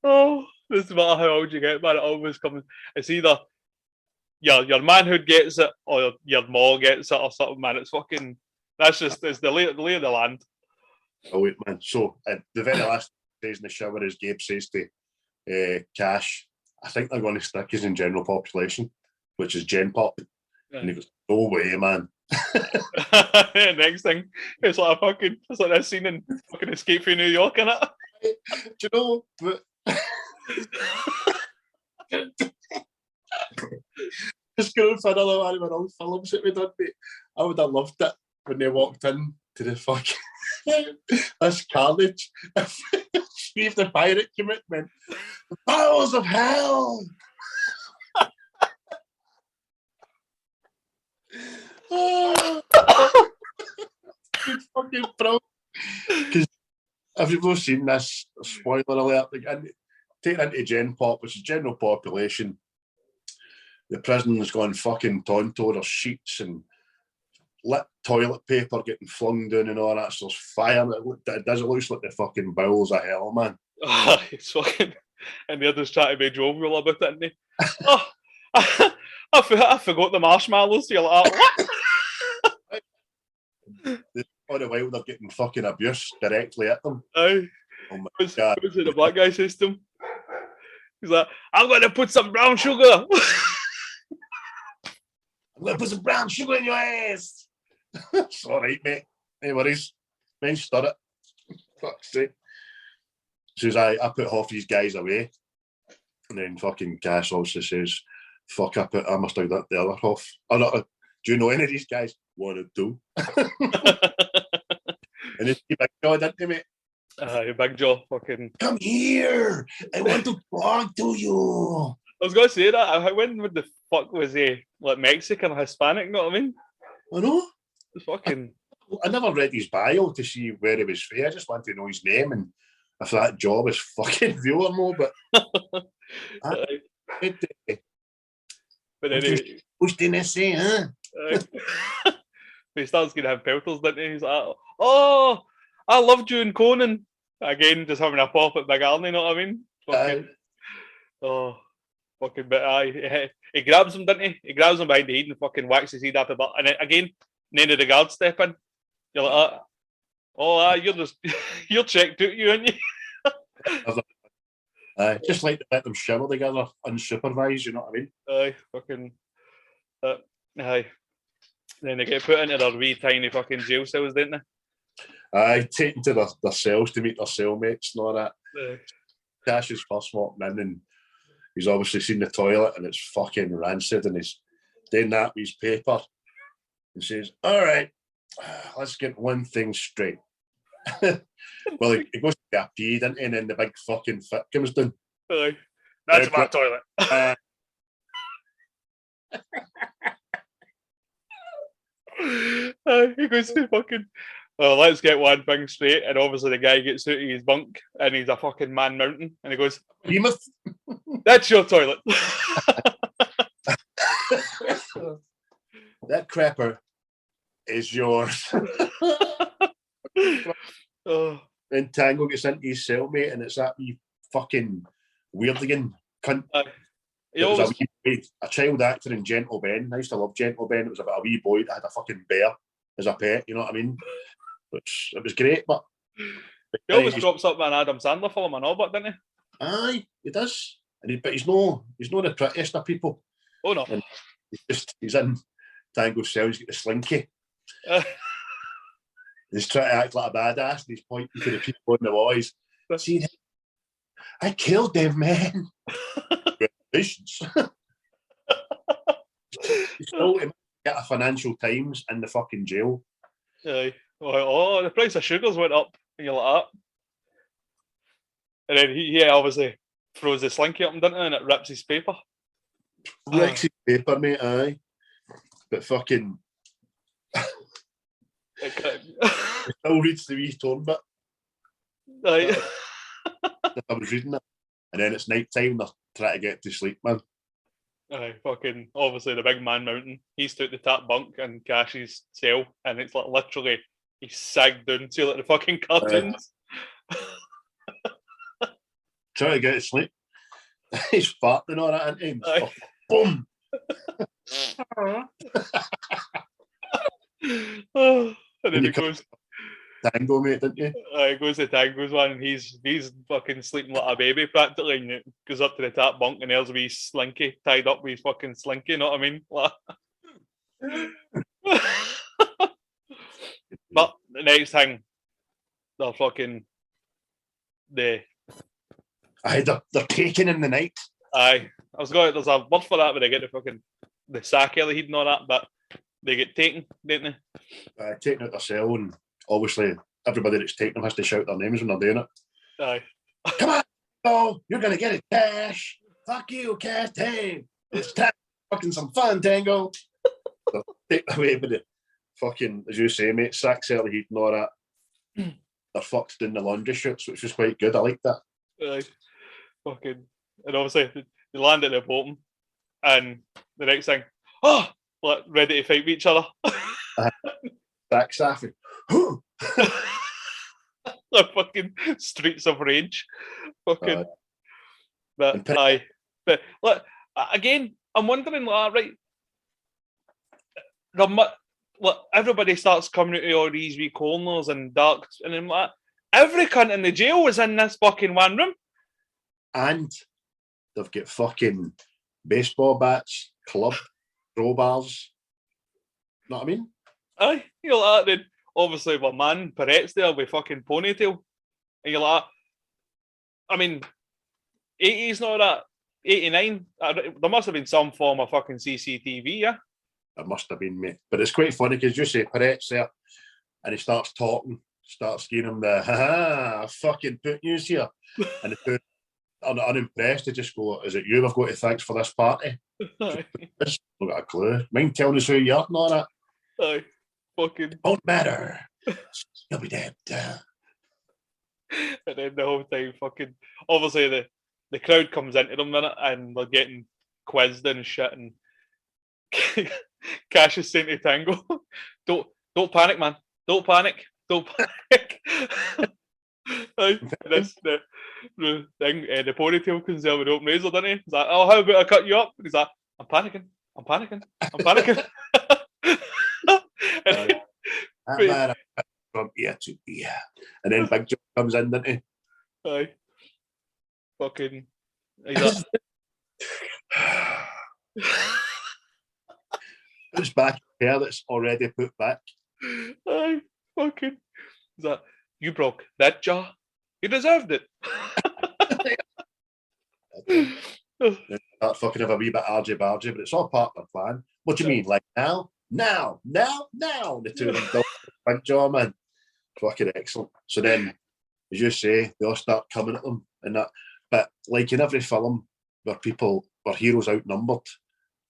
Speaker 1: Oh, doesn't matter how old you get, man. It always comes. It's either your manhood gets it or your maw gets it or something, man. It's fucking. It's the lay of the land.
Speaker 3: Oh wait, man. So the very last days in the shower, as Gabe says to Cash, I think they're going to stick us in general population, which is Gen Pop. Yeah. And he goes, "No way, man."
Speaker 1: Next thing, it's like that scene in fucking Escape from New York, innit?
Speaker 3: Do you know? But just going for another one of our old films that we done, mate. I would have loved it when they walked in to the fucking this carnage. Steve the pirate came out, man. The powers of hell. Oh, it's fucking bro. Because if you've not seen this, spoiler alert, taken into Gen Pop, which is general population, the prison has gone fucking tonto. There's sheets and lit toilet paper getting flung down and all that. So there's fire. It does. It looks like the fucking bowels of hell, man.
Speaker 1: It's fucking. And the others try to be jovial about it, and I forgot the marshmallows. You're like, what?
Speaker 3: All the while they're getting fucking abuse directly at them.
Speaker 1: Aye.
Speaker 3: Oh my God.
Speaker 1: It was in the black guy system. He's like, I'm going to put some brown sugar.
Speaker 3: I'm going to put some brown sugar in your ass. It's all right, mate. No worries. Man, stir it. Fuck's sake. Says, I put half these guys away. And then fucking Cash also says, fuck, I must have done the other half. Do you know any of these guys? 1 or 2. And it's Big Jaw, didn't they, mate?
Speaker 1: Big Jaw, fucking.
Speaker 3: Come here! I want to talk to you.
Speaker 1: I was going to say that. When the fuck was he? Like Mexican or Hispanic, you know what I mean?
Speaker 3: I know.
Speaker 1: It's fucking.
Speaker 3: I never read his bio to see where he was from. I just wanted to know his name and if that job was fucking real or no, but.
Speaker 1: But anyway.
Speaker 3: What's didn't say, huh?
Speaker 1: He starts going to have pelters, didn't he? He's like, oh, I loved you in Conan. Again, just having a pop at Big Arnie, you know what I mean? Fucking, oh. Fucking, but he grabs him, doesn't he? He grabs him behind the head and fucking whacks his head after that. And then, again, none of the guards step in. You're like, you're just, you're checked out, you, aren't you?
Speaker 3: Just like to let them shiver together, unsupervised, you know what I mean?
Speaker 1: Aye, fucking, aye. Then they get put into their wee tiny fucking jail cells, don't they?
Speaker 3: Aye, taken to their cells to meet their cellmates and all that.
Speaker 1: Aye.
Speaker 3: Cash is first walking in and he's obviously seen the toilet and it's fucking rancid and he's doing that with his paper and says, all right, let's get one thing straight. Well, he goes to get a pee, doesn't he? And then the big fucking fit comes down.
Speaker 1: Aye. That's my toilet. He goes to fucking, well, let's get one thing straight. And obviously the guy gets out of his bunk and he's a fucking man mountain. And he goes, that's your toilet.
Speaker 3: That crapper is yours.
Speaker 1: Oh.
Speaker 3: Then Tango gets into his cellmate and it's that wee fucking weird-looking cunt. It was a child actor in Gentle Ben. I used to love Gentle Ben. It was about a wee boy that had a fucking bear as a pet, you know what I mean? Which, it was great, but...
Speaker 1: He always drops up an Adam Sandler film and all, but doesn't he?
Speaker 3: Aye, he does. But he's no the prettiest of people.
Speaker 1: Oh, no.
Speaker 3: And he's in Tango's cell, he's got the slinky. He's trying to act like a badass and he's pointing to the people in the wall. He's seen him. I killed them, man. Congratulations. He's still get a Financial Times in the fucking jail.
Speaker 1: Aye. Oh, the price of sugars went up. And you're like that. And then he obviously throws the slinky up and doesn't he, and it rips his paper.
Speaker 3: Rips his paper, mate, aye. But fucking... It still reads the wee tone bit.
Speaker 1: Aye.
Speaker 3: I was reading it. And then it's night time, they're trying to get to sleep, man.
Speaker 1: Aye, fucking, obviously the big man mountain. He's took the top bunk and Cash's cell, and it's like literally, he's sagged down to like the fucking cartoons.
Speaker 3: Trying to get to sleep. He's farting all that, isn't he? Oh, boom!
Speaker 1: And then he goes
Speaker 3: Tango, mate, didn't you?
Speaker 1: He goes to Tango's one, and he's fucking sleeping like a baby practically, and it goes up to the top bunk, and there's a wee slinky tied up with his fucking slinky. You know what I mean? But the next thing, they're fucking they're
Speaker 3: taken in the night.
Speaker 1: Aye, there's a word for that when they get the sack of the head and all that, but they get taken, don't they?
Speaker 3: Taken out their cell, and obviously everybody that's taken them has to shout their names when they're doing it.
Speaker 1: Aye.
Speaker 3: Come on, oh, you're gonna get it, Cash. Fuck you, Cash. Hey, it's time fucking some fun, Tango. So, taken away with the fucking, as you say, mate, sack cell of heat and all that. They're fucked in the laundry chutes, which was quite good. I like that.
Speaker 1: Aye. Fucking, and obviously they land at the bottom, and the next thing, like ready to fight with each other.
Speaker 3: Back Saffy.
Speaker 1: The fucking streets of rage. Fucking. But aye. But look, again, I'm wondering, right? Everybody starts coming out of all these wee corners and darks, and I'm like, every cunt in the jail was in this fucking one room.
Speaker 3: And they've got fucking baseball bats, club, crowbars. Know what I mean?
Speaker 1: Aye, you're like, then obviously my man Perette's there with fucking ponytail. And you're like, I mean, 80s, not that, 89, there must have been some form of fucking CCTV, yeah?
Speaker 3: It must have been, mate. But it's quite funny because you say Perette's there and he starts talking, starts giving him the, I fucking put news here. And the two are unimpressed. They just go, is it you we've got to thanks for this party? I've got a clue. Mind telling us who you are and all that?
Speaker 1: Aye, fucking.
Speaker 3: Don't matter. You'll be dead.
Speaker 1: And then the whole time, fucking, obviously the crowd comes into them minute and they're getting quizzed and shit. And Cash is saying to Tango, "Don't panic, man. Don't panic. Don't panic." the thing, the ponytail comes out with open razor, doesn't he? He's like, oh, how about I cut you up? And he's like, I'm panicking. And then,
Speaker 3: From ear to ear. And then Big John comes in, doesn't he?
Speaker 1: aye. Fucking. He's like,
Speaker 3: Puts back hair that's already put back.
Speaker 1: aye, fucking. He's like, you broke that jaw. You deserved it.
Speaker 3: That fucking have a wee bit argy-bargy, but it's all part of the plan. What do you mean? Like now? The two of them do Big Jaw, man. Fucking excellent. So then, as you say, they all start coming at them and that. But like in every film where heroes outnumbered,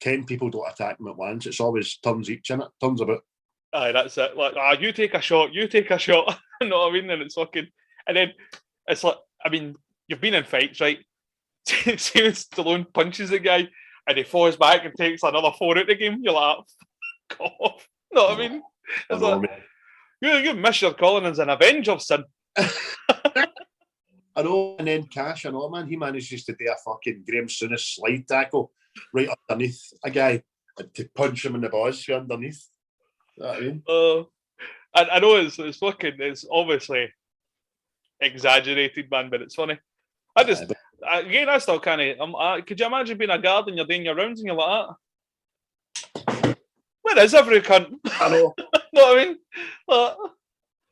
Speaker 3: 10 people don't attack them at once. It's always turns each in it, turns about.
Speaker 1: Aye, that's it. Like, you take a shot. You know what I mean? And it's fucking, and then it's like, I mean, you've been in fights, right? See when Stallone punches the guy and he falls back and takes another 4 out the game. You're like, fuck off. You know what I mean? It's like, you miss your calling as an Avenger, son.
Speaker 3: I know, and then Cash, I know, man, he manages to do a fucking Graham Souness slide tackle right underneath a guy and to punch him in the balls from underneath. You know what I mean?
Speaker 1: I know it's fucking, it's obviously exaggerated, man, but it's funny. I still can't. Could you imagine being a guard and you're doing your rounds and you're like that? Where is every cunt?
Speaker 3: I know.
Speaker 1: Know what I mean?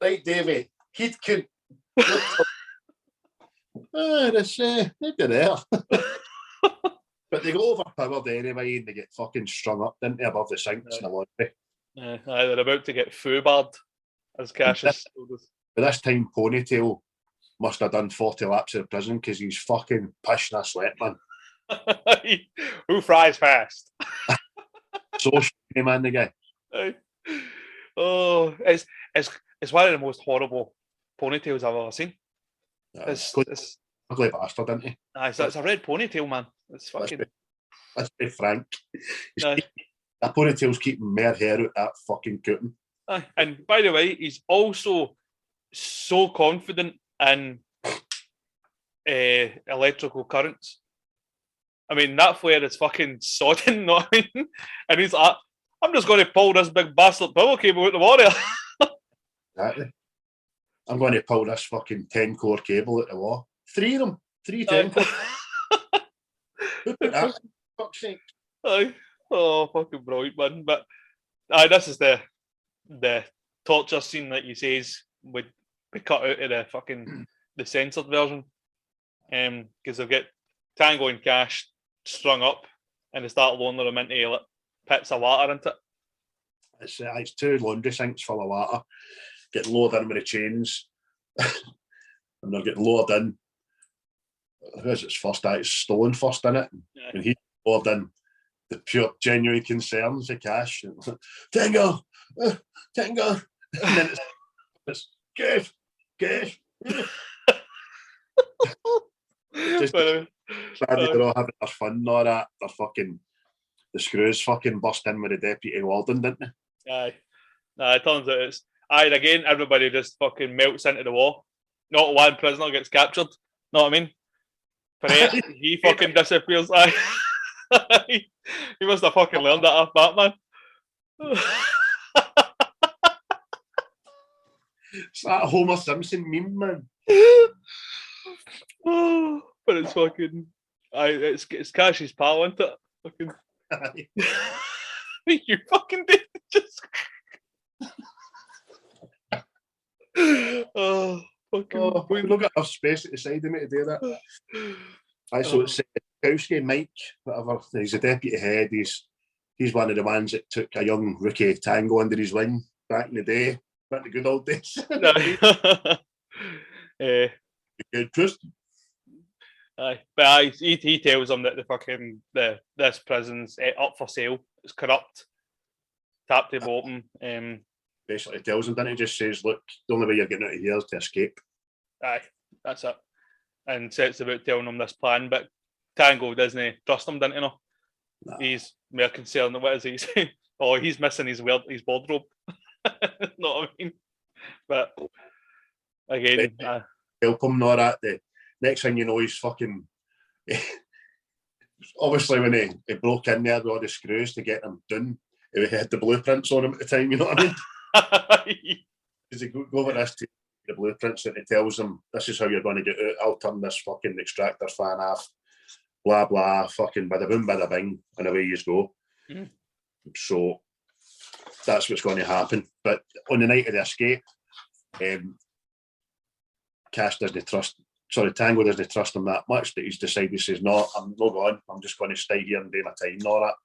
Speaker 3: Right, Davey, he'd could. They'd be there. But they go overpowered anyway and they get fucking strung up, didn't they, above the sinks in the laundry.
Speaker 1: They're about to get foobarred, as Cassius told us.
Speaker 3: But this time, Ponytail must have done 40 laps of the prison because he's fucking pissing a sweat, man.
Speaker 1: Who fries fast?
Speaker 3: So shiny, man, the guy.
Speaker 1: Oh, it's one of the most horrible ponytails I've ever seen. It's
Speaker 3: ugly bastard, isn't he?
Speaker 1: It's a red ponytail, man. It's fucking.
Speaker 3: Let's be frank. That ponytail's keeping more hair out that fucking cooting.
Speaker 1: And by the way, he's also so confident in electrical currents. I mean, that flare is fucking sodding, you know what I mean? And he's like, I'm just going to pull this big bastard power cable out the water.
Speaker 3: Exactly. I'm going to pull this fucking 10-core cable out the wall. 3 of them. 3 10-core. Who put that? Fuck's sake.
Speaker 1: Oh, fucking brilliant, man. But this is the torture scene that you says would be cut out of the fucking the censored version. Because they've got Tango and Cash strung up and they start lowering them into like, pits of water, isn't it?
Speaker 3: It's 2 laundry sinks full of water. Get lowered in with the chains. And they're getting lowered in. Who is it's first? It's Stallone first in it. Yeah. And he's lowered in the pure, genuine concerns of Cash. Tango! Tango! And then it's Cash! Just they're all having their fun and all that. They're fucking, the screws fucking burst in with the deputy warden, didn't they?
Speaker 1: Aye. It turns out it's again, everybody just fucking melts into the war. Not one prisoner gets captured. Know what I mean? Perret, he fucking disappears. He must have fucking learned that off Batman.
Speaker 3: It's that Homer Simpson meme, man.
Speaker 1: Oh, but it's fucking. It's Cash's pal, isn't it? Fucking. You fucking did just. Oh, fucking.
Speaker 3: Oh, we look at our space at the side of me to do that. So it's Kowski, Mike, whatever. He's a deputy head. He's one of the ones that took a young rookie Tango under his wing back in the day, back in the good old days. Good Tristan.
Speaker 1: But he tells him that this prison's up for sale. It's corrupt. Tap table open.
Speaker 3: Basically tells him, doesn't he? Just says, look, the only way you're getting out of here is to escape.
Speaker 1: Aye, that's it. And sets about telling him this plan, but Tango doesn't trust him, doesn't he? No. He's more concerned. What is he saying? Oh, he's missing his wardrobe. Know what I mean? But again,
Speaker 3: help him, not that. next thing you know, he's fucking. Obviously, when he broke in there with all the screws to get him done, he had the blueprints on him at the time. You know what I mean? Because he go over this to the blueprints and he tells them, "This is how you're going to get out. I'll turn this fucking extractor fan off." Blah blah. Fucking bada boom, bada bing, and away you go.
Speaker 1: Mm.
Speaker 3: So that's what's going to happen. But on the night of the escape, Cash doesn't trust. Sorry, Tango doesn't trust him that much that he's decided, he says, "No, I'm not going. I'm just going to stay here and do my time and all that."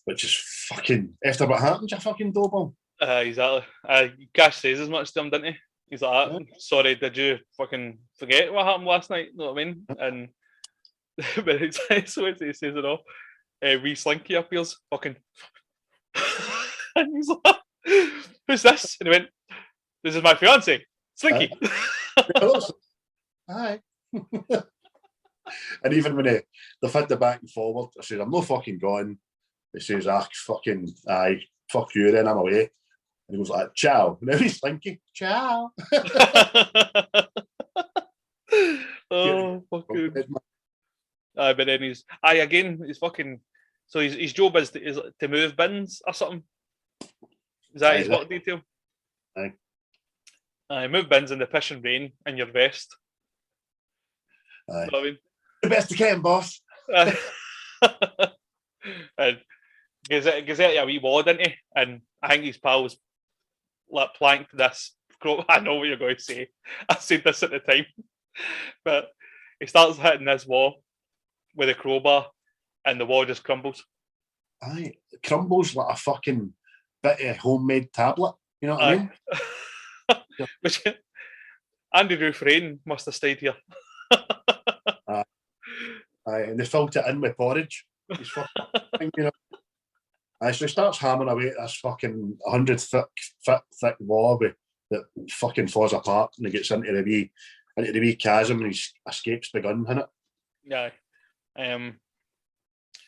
Speaker 3: Which is fucking, after what happened, you fucking doughball.
Speaker 1: Exactly. Cash says as much to him, didn't he? He's like, "Sorry, did you fucking forget what happened last night?" You know what I mean? And but it's so he says it all. Wee Slinky appears, fucking, and he's like, "Who's this?" And he went, "This is my fiance, Slinky."
Speaker 3: Hi. And even when they've had the back and forward, I says, "I'm not fucking going." He says, fucking, aye, fuck you then, I'm away. And he goes like, "Ciao." And now he's thinking, "Ciao."
Speaker 1: Oh, fucking. But then he's fucking. So his job is to move bins or something. Is that his work detail?
Speaker 3: Aye.
Speaker 1: Move bins in the piss and rain in your vest.
Speaker 3: Aye.
Speaker 1: You know what I mean?
Speaker 3: The best I can, boss.
Speaker 1: And gives it a wee wad, didn't he? And I think his pals planked this. I know what you're going to say. I said this at the time. But he starts hitting this wall with a crowbar and the wall just crumbles.
Speaker 3: Aye, it crumbles like a fucking bit of homemade tablet. You know what I mean?
Speaker 1: Which Andy Dufresne must have stayed here.
Speaker 3: Aye, and they filled it in with porridge. He's fucking, you know. Aye, so he starts hammering away at this fucking 100 thick wall that fucking falls apart, and he gets into the wee chasm, and he escapes the gun in it.
Speaker 1: Yeah.
Speaker 3: And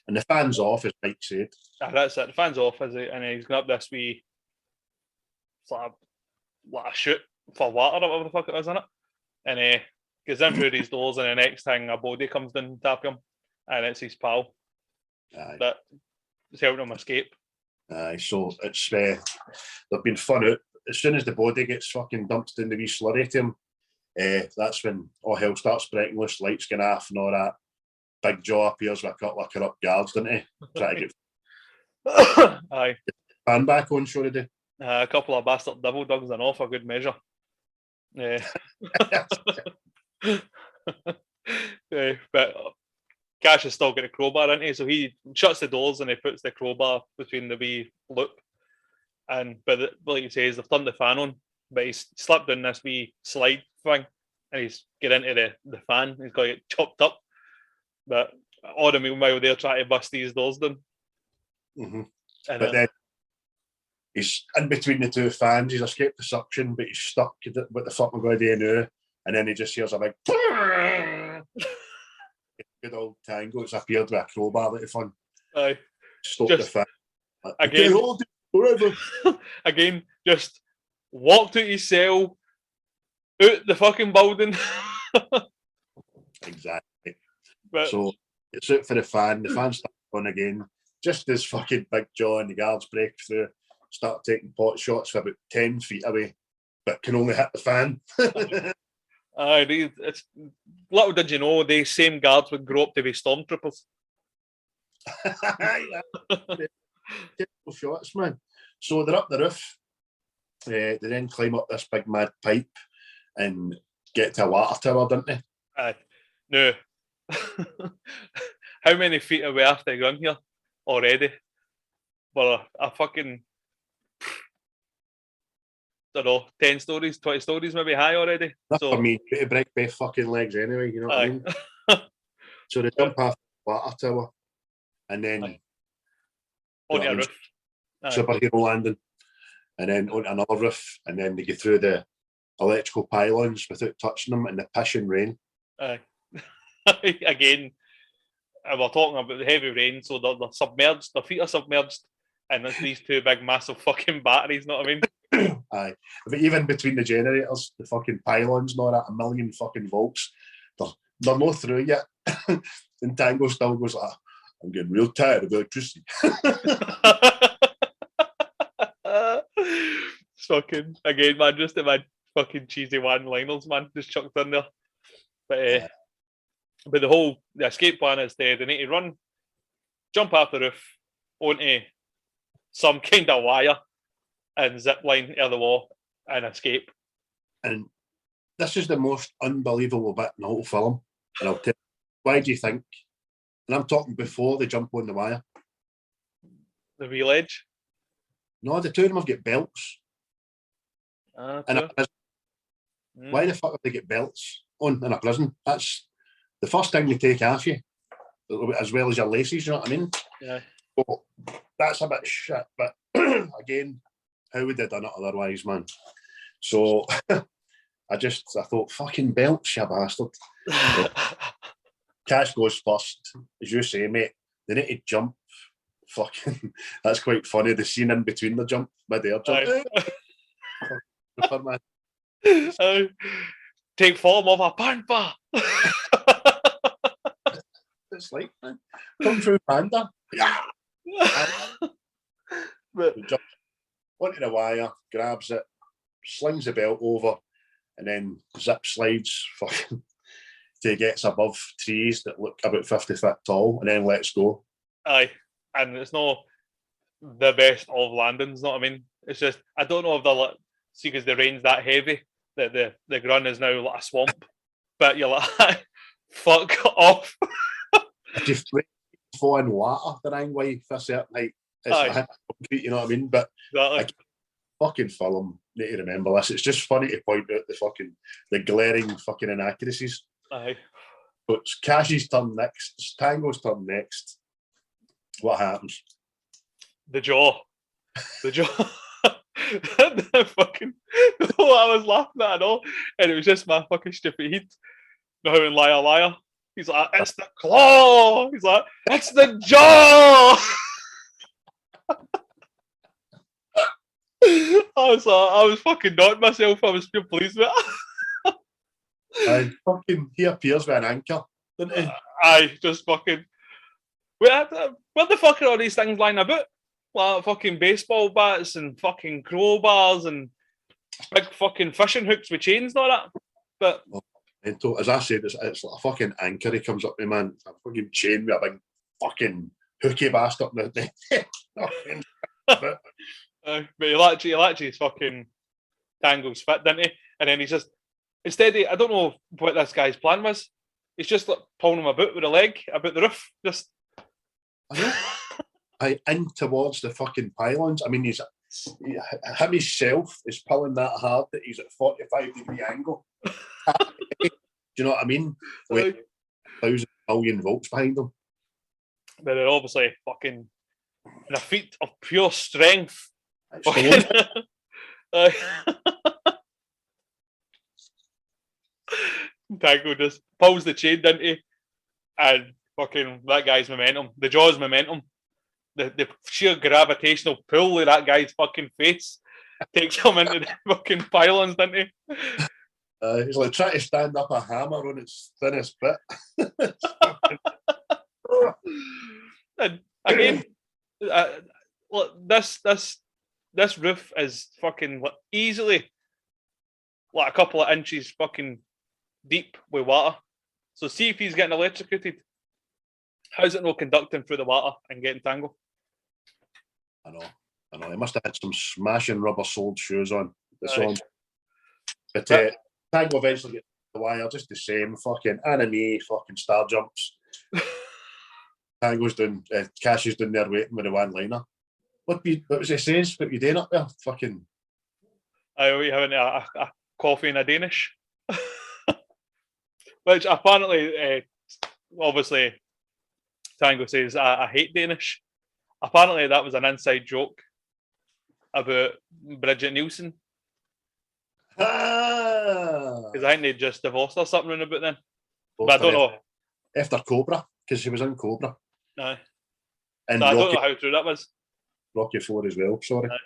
Speaker 3: the fan's off, as Mike said.
Speaker 1: That's it. The fan's off, is it? And he's got up this wee like a chute for water or whatever the fuck it is in it. And he goes in through these doors, and the next thing a body comes down and tap him, and it's his pal.
Speaker 3: Aye.
Speaker 1: That is helping him escape.
Speaker 3: Aye, so it's they've been fun out. As soon as the body gets fucking dumped in the wee slurry to him, that's when all hell starts breaking loose, lights going off and all that. Big Jaw appears with a couple of corrupt guards, doesn't he? Try to get
Speaker 1: Aye.
Speaker 3: fan back on, sure they do.
Speaker 1: A couple of bastard devil dogs and all for good measure. But Cash has still got a crowbar, isn't he? So he shuts the doors and he puts the crowbar between the wee loop. But like he says, they've turned the fan on, but he's slipped down this wee slide thing and he's get into the fan. He's got to get chopped up. But all the meanwhile, they're trying to bust these doors down.
Speaker 3: Mm-hmm.
Speaker 1: But
Speaker 3: then he's in between the two fans. He's escaped the suction, but he's stuck. What the fuck am I going to do now? And then he just hears a big good old Tango. It's appeared with a crowbar like fun.
Speaker 1: Aye.
Speaker 3: Stop the fan.
Speaker 1: Again,
Speaker 3: forever.
Speaker 1: Again, just walked out his cell, out the fucking building.
Speaker 3: Exactly.
Speaker 1: But,
Speaker 3: so it's out for the fan. The fan starts on again. Just as fucking Big Jaw and the guards break through, start taking pot shots from about 10 feet away, but can only hit the fan.
Speaker 1: It's little did you know, these same guards would grow up to be stormtroopers.
Speaker 3: Terrible shots, man. So they're up the roof. They then climb up this big mad pipe and get to a water tower, don't they?
Speaker 1: No. How many feet away after the gun here already? Well, a fucking, I don't know, 10 stories, 20 stories maybe high already.
Speaker 3: That's
Speaker 1: so,
Speaker 3: for me to break both fucking legs anyway, you know what I mean? So they jump off the water tower and then
Speaker 1: onto a roof.
Speaker 3: Superhero landing, and then onto another roof, and then they go through the electrical pylons without touching them in the pissing rain.
Speaker 1: Again, we're talking about the heavy rain, so they're submerged, their feet are submerged, and there's these two big massive fucking batteries, know what I mean?
Speaker 3: Aye. But even between the generators, the fucking pylons and all that, 1 million fucking volts, they're they're not through yet. And Tango still goes like, I'm getting real tired of electricity.
Speaker 1: It's fucking, again, man, just in my fucking cheesy one-liners, man, just chucked in there. But the escape plan is they need to run, jump off the roof onto some kind of wire and zip line out of the wall and escape.
Speaker 3: And this is the most unbelievable bit in the whole film. And I'll tell you, why do you think? And I'm talking before they jump on the wire.
Speaker 1: The wheel edge?
Speaker 3: No, the two of them have got belts. Why the fuck have they got belts on in a prison? That's the first thing they take off you, as well as your laces, you know what I mean?
Speaker 1: Yeah.
Speaker 3: So that's a bit shit, but again, how would they done it otherwise, man? So I thought, fucking belts, you bastard. Cash goes first, as you say, mate. They need to jump. Fucking, that's quite funny. The scene in between the jump, mid-air jump.
Speaker 1: Take form of a panther.
Speaker 3: It's like, man, come through panda. Yeah.
Speaker 1: But
Speaker 3: Jumps onto the wire, grabs it, slings the belt over, and then zip slides fucking till he gets above trees that look about 50 feet tall, and then lets go.
Speaker 1: aye, and it's not the best of landings, know what I mean? It's just, I don't know if they'll see, because the rain's that heavy that the ground is now like a swamp, but you're like, fuck off.
Speaker 3: Just fall in water the wrong way for a certain height. It's
Speaker 1: Aye.
Speaker 3: like concrete, you know what I mean? But
Speaker 1: Exactly.
Speaker 3: fucking film, need to remember this. It's just funny to point out the glaring fucking inaccuracies.
Speaker 1: Aye.
Speaker 3: But it's Cash's turn next. It's Tango's turn next. What happens?
Speaker 1: The jaw. The fucking, no, I was laughing at it all, and it was just my fucking stupid heat. You know how in Liar Liar, he's like, it's the claw. He's like, it's the jaw. I was fucking nodding myself. I was still pleased with it.
Speaker 3: And fucking he appears with an anchor, doesn't he?
Speaker 1: Aye, just fucking. What the fuck are all these things lying about? Like fucking baseball bats and fucking crowbars and big fucking fishing hooks with chains and all that. But
Speaker 3: mental. As I said, it's like a fucking anchor. He comes up to me, man. A fucking chain with a big fucking hooky bastard in the
Speaker 1: but he'll actually fucking Tango's fit, didn't he? And then he's just, instead of, I don't know what this guy's plan was. He's just like pulling him about with a leg about the roof. Just
Speaker 3: in towards the fucking pylons. I mean, him himself is pulling that hard that he's at 45-degree angle. Do you know what I mean? With 1,000 million volts behind him.
Speaker 1: But they're obviously fucking in a feat of pure strength. Tango just pulls the chain, didn't he? And fucking that guy's momentum, the jaw's momentum, the sheer gravitational pull of that guy's fucking face takes him into the fucking pylons, didn't he?
Speaker 3: He's like trying to stand up a hammer on its thinnest bit.
Speaker 1: And again, look, this roof is fucking easily like a couple of inches fucking deep with water. So see if he's getting electrocuted. How's it not conducting through the water and getting Tango?
Speaker 3: I know. He must have had some smashing rubber-soled shoes on. But Tango eventually gets the wire, just the same. Fucking anime, fucking star jumps. Tango's doing, Cash is doing there waiting with the one-liner. What was it says? What you doing up there? Fucking.
Speaker 1: We having a coffee and a Danish. Which apparently, obviously, Tango says, I hate Danish. Apparently, that was an inside joke about Bridget Nielsen. Because I think they just divorced or something about then. But I don't know.
Speaker 3: After Cobra, because she was in Cobra.
Speaker 1: Aye.
Speaker 3: And
Speaker 1: so I don't know how true that was.
Speaker 3: Rocky 4 as well, sorry.
Speaker 1: Aye.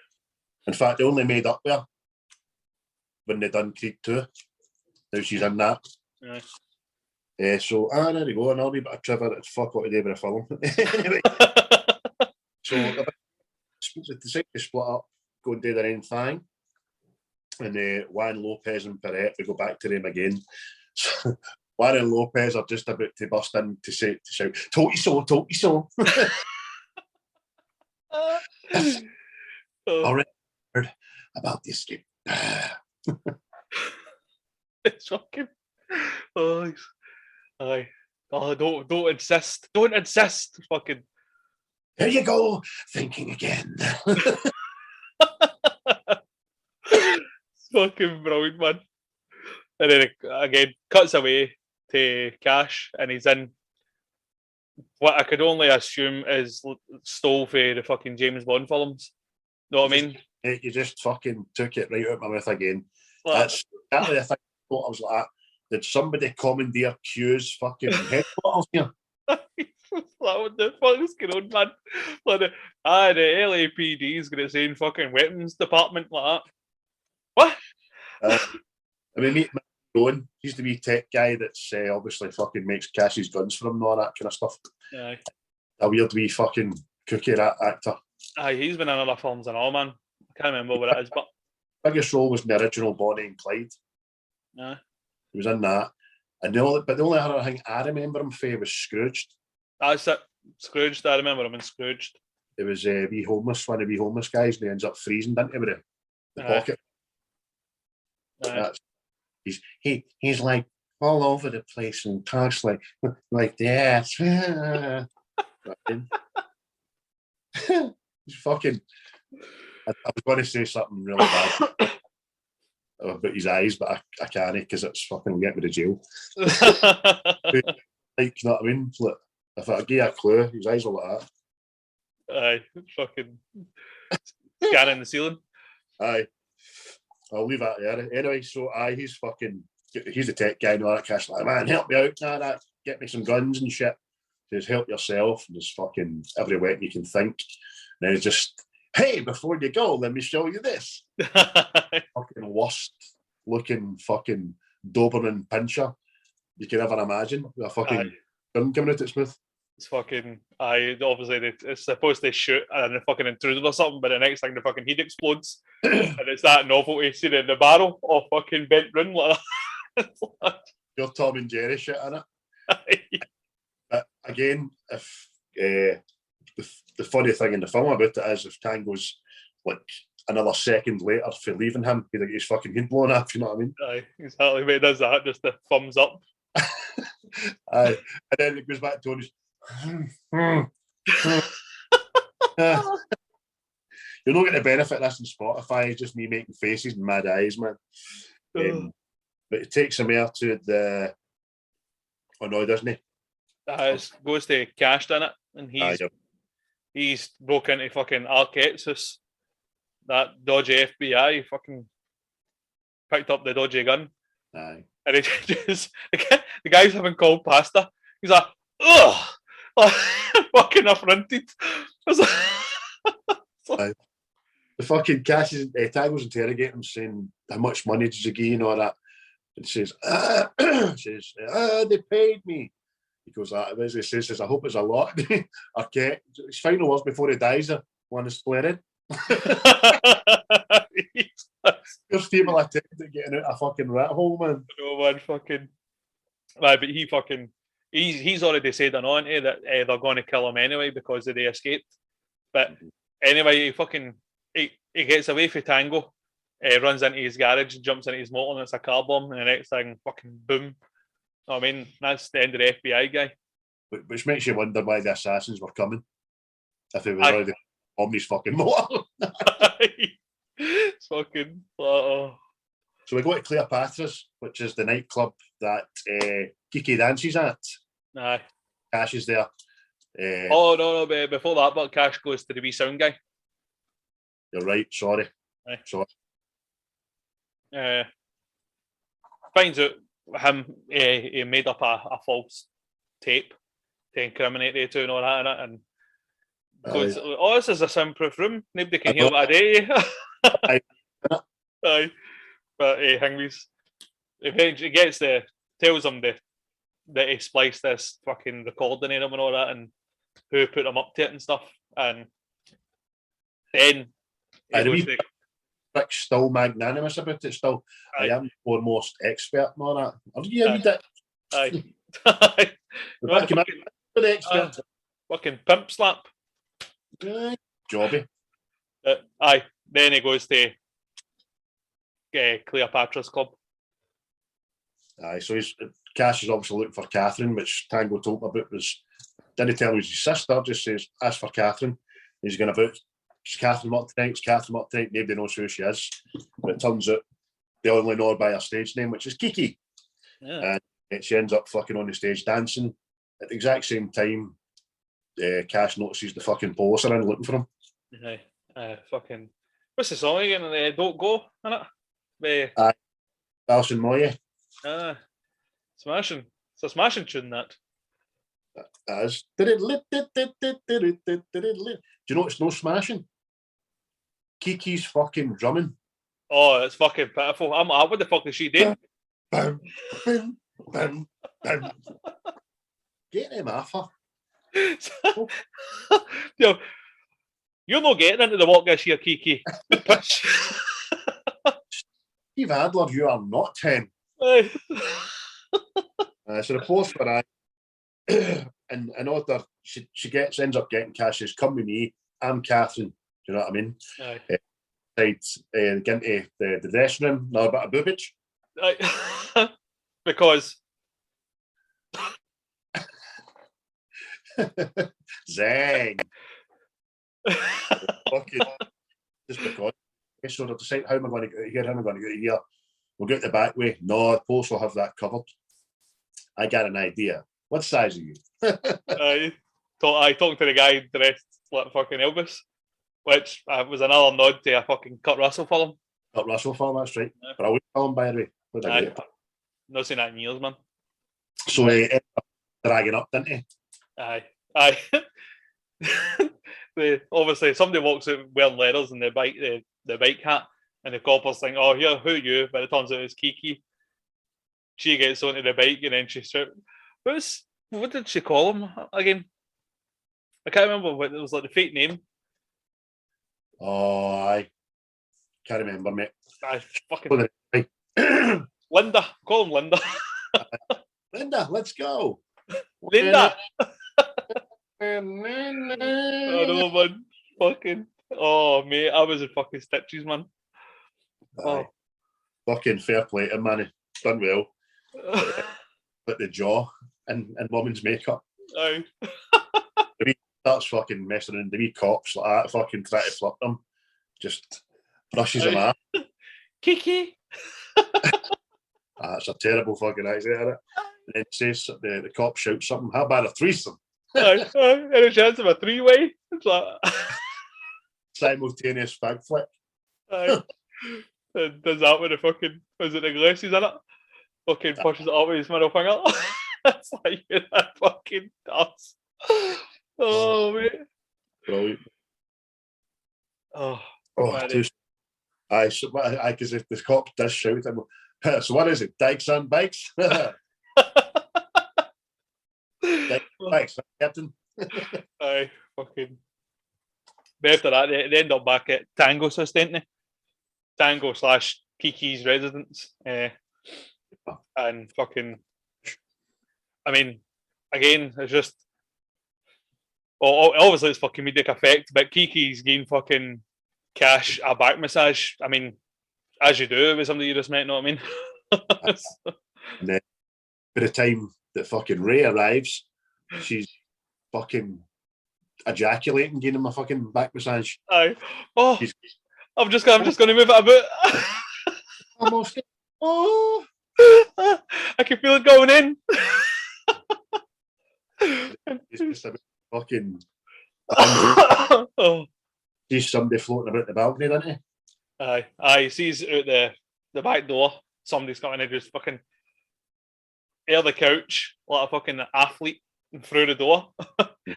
Speaker 3: In fact, they only made up there when they done Creed 2. Now she's in that.
Speaker 1: Aye.
Speaker 3: So, there you go, another wee bit of trivia that's fuck what to do with a film. Anyway, so they decide to split up, go and do their own thing. And Juan Lopez and Perret, they go back to them again. So, Juan and Lopez are just about to burst in to shout, "Told you so, told you so." Already heard about the escape.
Speaker 1: It's fucking. Oh, aye. Oh, don't insist. Don't insist. Fucking.
Speaker 3: There you go, thinking again.
Speaker 1: It's fucking brilliant, man. And then again, cuts away to Cash, and he's in what I could only assume is stole for the fucking James Bond films. Know what I mean?
Speaker 3: You just fucking took it right out of my mouth again.
Speaker 1: Like,
Speaker 3: That's exactly the thing. I was like, did somebody commandeer Q's fucking headquarters here?
Speaker 1: what the fuck is going on, man? Like the LAPD is going to say in fucking weapons department like that. What?
Speaker 3: I mean, meet Owen. He's the wee tech guy that's obviously fucking makes Cash's guns for him and all that kind of stuff.
Speaker 1: Aye.
Speaker 3: A weird wee fucking cookie actor.
Speaker 1: Aye, he's been in other films and all, man. I can't remember what it is, but
Speaker 3: biggest role was in the original Bonnie and Clyde.
Speaker 1: Aye.
Speaker 3: He was in that. And the only other thing I remember him for was Scrooged.
Speaker 1: That's it. Scrooged, I remember him in Scrooged.
Speaker 3: It was one of the wee homeless guys, and he ends up freezing, didn't he, with the pocket. He's like all over the place and talks like that. He's fucking. I was going to say something really bad about his eyes, but I can't because it's fucking get me to jail. Like, you know what I mean? Look, if I give you a clue, his eyes are like that.
Speaker 1: Aye, fucking scanning the ceiling.
Speaker 3: Aye. I'll leave that there. Anyway, so he's the tech guy and all that cash. Like, man, help me out, that. Get me some guns and shit. He says, help yourself. And there's fucking every weapon you can think. And then he's just, hey, before you go, let me show you this. Fucking worst looking fucking Doberman pincher you can ever imagine. With a fucking gun coming out its mouth.
Speaker 1: It's fucking, obviously it's supposed to shoot and the fucking intruder or something, but the next thing the fucking heat explodes. And it's that novelty scene in the barrel of fucking bent run like that.
Speaker 3: Your Tom and Jerry shit in it. But again, if the funny thing in the film about it is if Tango's like another second later for leaving him, he'd get his fucking head blown off, you know what I mean?
Speaker 1: Aye, exactly. But he does that, just the thumbs up.
Speaker 3: Aye. And then it goes back to his you're not going to benefit this in Spotify. It's just me making faces and mad eyes, man. But it takes him here to the. Oh no, doesn't he?
Speaker 1: It goes to Cash in it, and he's broke into fucking Arquette's house. That dodgy FBI fucking picked up the dodgy gun.
Speaker 3: Aye.
Speaker 1: And he just the guy's having cold pasta. He's like, ugh. Fucking affronted.
Speaker 3: The fucking Cash Tango's interrogating him, saying, "How much money did you give?" and all that. And says, "They paid me." He goes, he says, "I hope it's a lot." Okay, his final words before he dies are, "One is splitted." There's people attempting getting out a fucking rat hole, man.
Speaker 1: No man, fucking. Right, but he's already said on that they're going to kill him anyway because they escaped. But anyway, he gets away from Tango, runs into his garage, jumps into his motor, and it's a car bomb. And the next thing, fucking boom. I mean, that's the end of the FBI guy.
Speaker 3: Which makes you wonder why the assassins were coming. If they were already on his fucking motor.
Speaker 1: It's fucking.
Speaker 3: So we go to Cleopatra's, which is the nightclub that Kiki dances at.
Speaker 1: Aye.
Speaker 3: Cash is there.
Speaker 1: No, before that, but Cash goes to the wee sound guy.
Speaker 3: You're right, sorry.
Speaker 1: Aye.
Speaker 3: Sorry.
Speaker 1: Finds out him, he made up a false tape to incriminate the two and all that in it, and goes, this is a soundproof room, nobody can hear what I do. Aye. But Hingleys eventually tells him that he spliced this fucking recording in him and all that, and who put him up to it and stuff. And then he goes to,
Speaker 3: still magnanimous about it. Still, I am the foremost expert and all that.
Speaker 1: Aye.
Speaker 3: The expert.
Speaker 1: Fucking pimp slap.
Speaker 3: Jobby.
Speaker 1: Aye. Then he goes to Cleopatra's Club.
Speaker 3: Aye, so Cash is obviously looking for Catherine, which Tango told me about didn't tell him it was his sister, just says, ask for Catherine. He's going about, it's Catherine up tonight, it's Catherine up tonight, nobody knows who she is. But it turns out they only know her by her stage name, which is Kiki.
Speaker 1: Yeah.
Speaker 3: And she ends up fucking on the stage dancing. At the exact same time, Cash notices the fucking police are in looking for him.
Speaker 1: Fucking, what's the song again? Don't Go, innit?
Speaker 3: Alison Moye.
Speaker 1: Smashing. It's a smashing tune, that.
Speaker 3: That is. Do you know it's no smashing? Kiki's fucking drumming.
Speaker 1: Oh, it's fucking pitiful. I'm like, what the fuck is she doing?
Speaker 3: Bam, bam, bam, bam. Get him off her.
Speaker 1: Yo, you're not getting into the walk this year, Kiki.
Speaker 3: Steve Adler, you are not 10. So the post for that, and in order, she ends up getting Cassius, come with me, I'm Catherine, do you know what I mean? Get into the dressing room, now a bit of boobage.
Speaker 1: Because
Speaker 3: Zang. Just because. So they'll decide how am I going to get here, how am I going to get here. We'll get the back way. No, the post will have that covered. I got an idea. What size are you?
Speaker 1: I talking to the guy dressed like fucking Elvis, which was another nod to a fucking Kurt Russell film.
Speaker 3: Kurt Russell film, that's right. Yeah. But I wouldn't film, by the way.
Speaker 1: Not seen that in years, man.
Speaker 3: So he ended up dragging up, didn't he?
Speaker 1: Aye. Obviously, somebody walks out wearing leathers and the bike hat, and the coppers think, "Oh, here, who are you?" But it turns out it's Kiki. She gets onto the bike and then she's what did she call him again? I can't remember what it was, like the fake name.
Speaker 3: Oh, I can't remember, mate.
Speaker 1: Fucking Linda. Call him Linda.
Speaker 3: Linda, let's go.
Speaker 1: Linda. I know, man. Fucking. Oh, mate, I was in fucking stitches, man.
Speaker 3: Oh. Fucking fair play to him, man. He's done well. But the jaw and woman's makeup.
Speaker 1: Aye.
Speaker 3: He starts fucking messing around. The wee cops like that fucking try to flirt them. Just brushes him off.
Speaker 1: Kiki.
Speaker 3: That's a terrible fucking accent, isn't it? And then says the cop shouts something. How about a threesome?
Speaker 1: Any chance of a three-way? It's like
Speaker 3: simultaneous fag flick.
Speaker 1: Aye. And does that with the fucking, was it the glasses in it? Fucking pushes it up with his middle finger. It's like you're that fucking does. Oh, mate.
Speaker 3: Brilliant.
Speaker 1: Oh,
Speaker 3: aye, so because if the cop does shout him, so what is it? Dykes on bikes? Bikes, Captain.
Speaker 1: Aye, fucking. But after that, they end up back at Tango's house, didn't they? Tango / Kiki's residence. And fucking, I mean, again, it's just, obviously it's for comedic effect, but Kiki's getting fucking Cash a back massage. I mean, as you do with somebody you just met, know what I mean?
Speaker 3: And then by the time that fucking Ray arrives, she's fucking ejaculating, getting him a fucking back massage.
Speaker 1: Aye. Oh, I'm just going to move it a bit.
Speaker 3: Almost. Oh.
Speaker 1: I can feel it going in.
Speaker 3: It's just a bit fucking.
Speaker 1: Oh.
Speaker 3: Sees somebody floating about the balcony, doesn't he?
Speaker 1: Aye. He sees out the back door, somebody's coming in, just fucking air the couch like a fucking athlete through the door.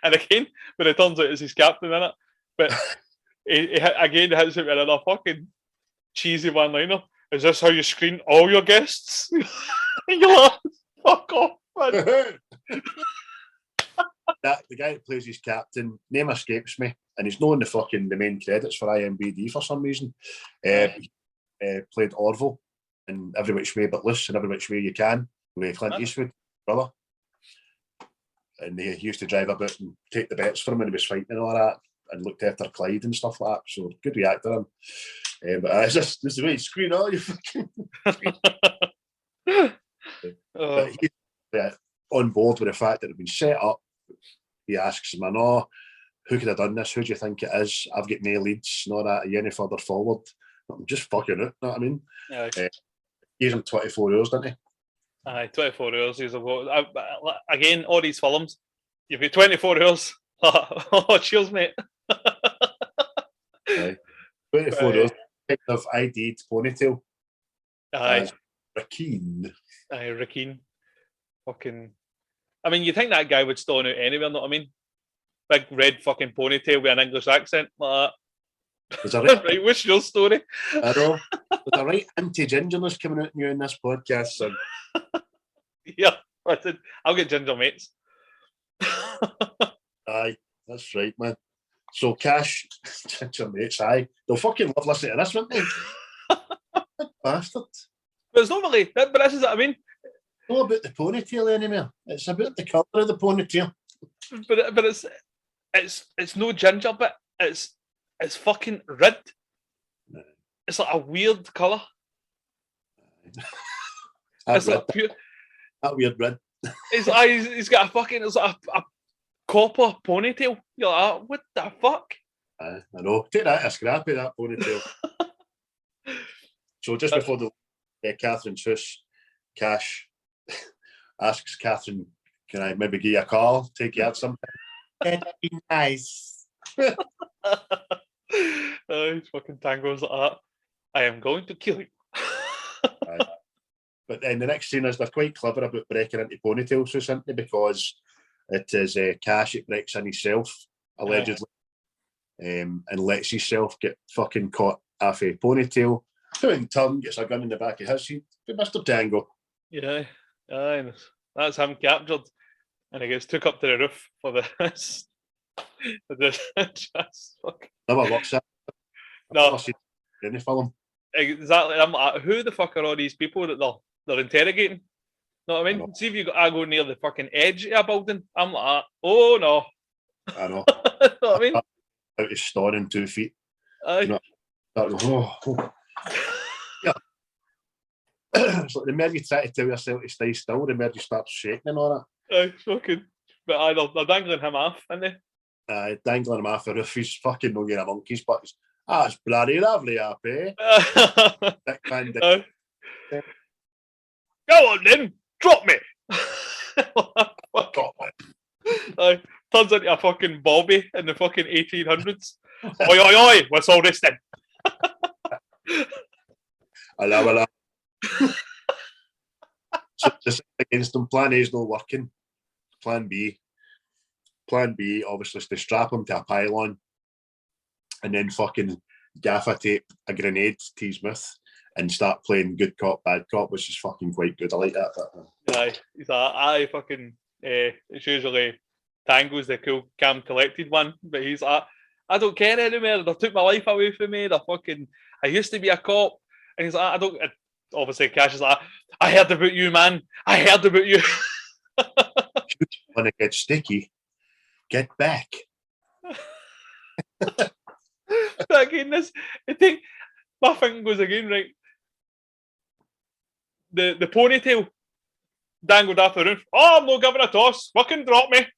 Speaker 1: And again, when it turns out it's his captain in it, but he again hits it with another fucking cheesy one-liner. Is this how you screen all your guests? You're like, fuck off.
Speaker 3: That the guy that plays his captain, name escapes me, and he's not in the main credits for IMBD for some reason. Played Orville in Every Which Way But Loose and Every Which Way You Can with Clint Eastwood, brother. And he used to drive about and take the bets for him when he was fighting and all that, and looked after Clyde and stuff like that. So good reactor him. But it's just the way you screen all you fucking. But he's on board with the fact that it had been set up. He asks him, I know, who could have done this? Who do you think it is? I've got no leads, and all that. Are you any further forward? I'm just fucking it, you know what I mean? Gives him 24 hours, didn't he?
Speaker 1: Aye, 24 hours. Again, all these films, you've got 24 hours. Oh, cheers, mate.
Speaker 3: 24 hours. Of ID'd ponytail.
Speaker 1: Aye.
Speaker 3: Rakeen.
Speaker 1: Aye, Rakeen. Fucking. I mean, you think that guy would stand out anywhere, know what I mean? Big red fucking ponytail with an English accent like that. Right, what's your story?
Speaker 3: I know. There's a right anti-gingerness coming out in you in this podcast, son.
Speaker 1: Yeah, listen, I'll get ginger mates.
Speaker 3: Aye, that's right, man. So Cash, ginger mates, aye. They'll fucking love listening to this, won't they? Bastard.
Speaker 1: But it's not really, but this is what I mean.
Speaker 3: It's not about the ponytail anymore. It's about the colour of the ponytail.
Speaker 1: But it's no ginger, but it's fucking red. No. It's like a weird colour. It's like pure.
Speaker 3: That weird red.
Speaker 1: He's got a fucking, it's like a copper ponytail. You're like, what the fuck?
Speaker 3: I know. Take that a scrappy, that ponytail. So just before the Catherine's house, Cash asks Catherine, can I maybe give you a call? Take you out sometime? That'd be nice.
Speaker 1: He's fucking Tango's like that. I am going to kill you.
Speaker 3: But then the next scene is they're quite clever about breaking into ponytails so simply because it is Cash that breaks in himself, allegedly, and lets himself get fucking caught off a ponytail, who in turn gets a gun in the back of his head. Mr. Tango.
Speaker 1: Yeah, aye, that's him captured. And he gets took up to the roof for this.
Speaker 3: Never watched that.
Speaker 1: No.
Speaker 3: Any film.
Speaker 1: Exactly. I'm like, who the fuck are all these people that they're interrogating? Know what I mean? See if I go near the fucking edge of a building, I'm like, oh no.
Speaker 3: I know.
Speaker 1: Know what I mean?
Speaker 3: Out of stone 2 feet.
Speaker 1: Aye.
Speaker 3: You know, yeah. It's like the more you try to tell yourself to stay still, the more you start shaking and all that.
Speaker 1: Aye, fucking. But they're dangling him off, aren't they?
Speaker 3: Dangling him off the roof. He's fucking no getting a monkey's butt. It's bloody lovely up here. Go
Speaker 1: on then, drop me. Aye, turns into a fucking Bobby in the fucking 1800s. Oi, oi, oi, what's all this then?
Speaker 3: Hello. So just against them, plan A is not working. Plan B, obviously, is to strap him to a pylon and then fucking gaffer tape a grenade to his mouth and start playing good cop, bad cop, which is fucking quite good. I like that.
Speaker 1: Aye, he's like, fucking, it's usually Tango's the cool, calm, collected one, but he's like, I don't care anymore. They took my life away from me. I used to be a cop. And he's like, obviously Cash is like, I heard about you, man. I heard about you.
Speaker 3: When it gets sticky, get back.
Speaker 1: Again, my thinking goes again, right? The ponytail dangled off the roof. Oh, I'm not giving a toss. Fucking drop me.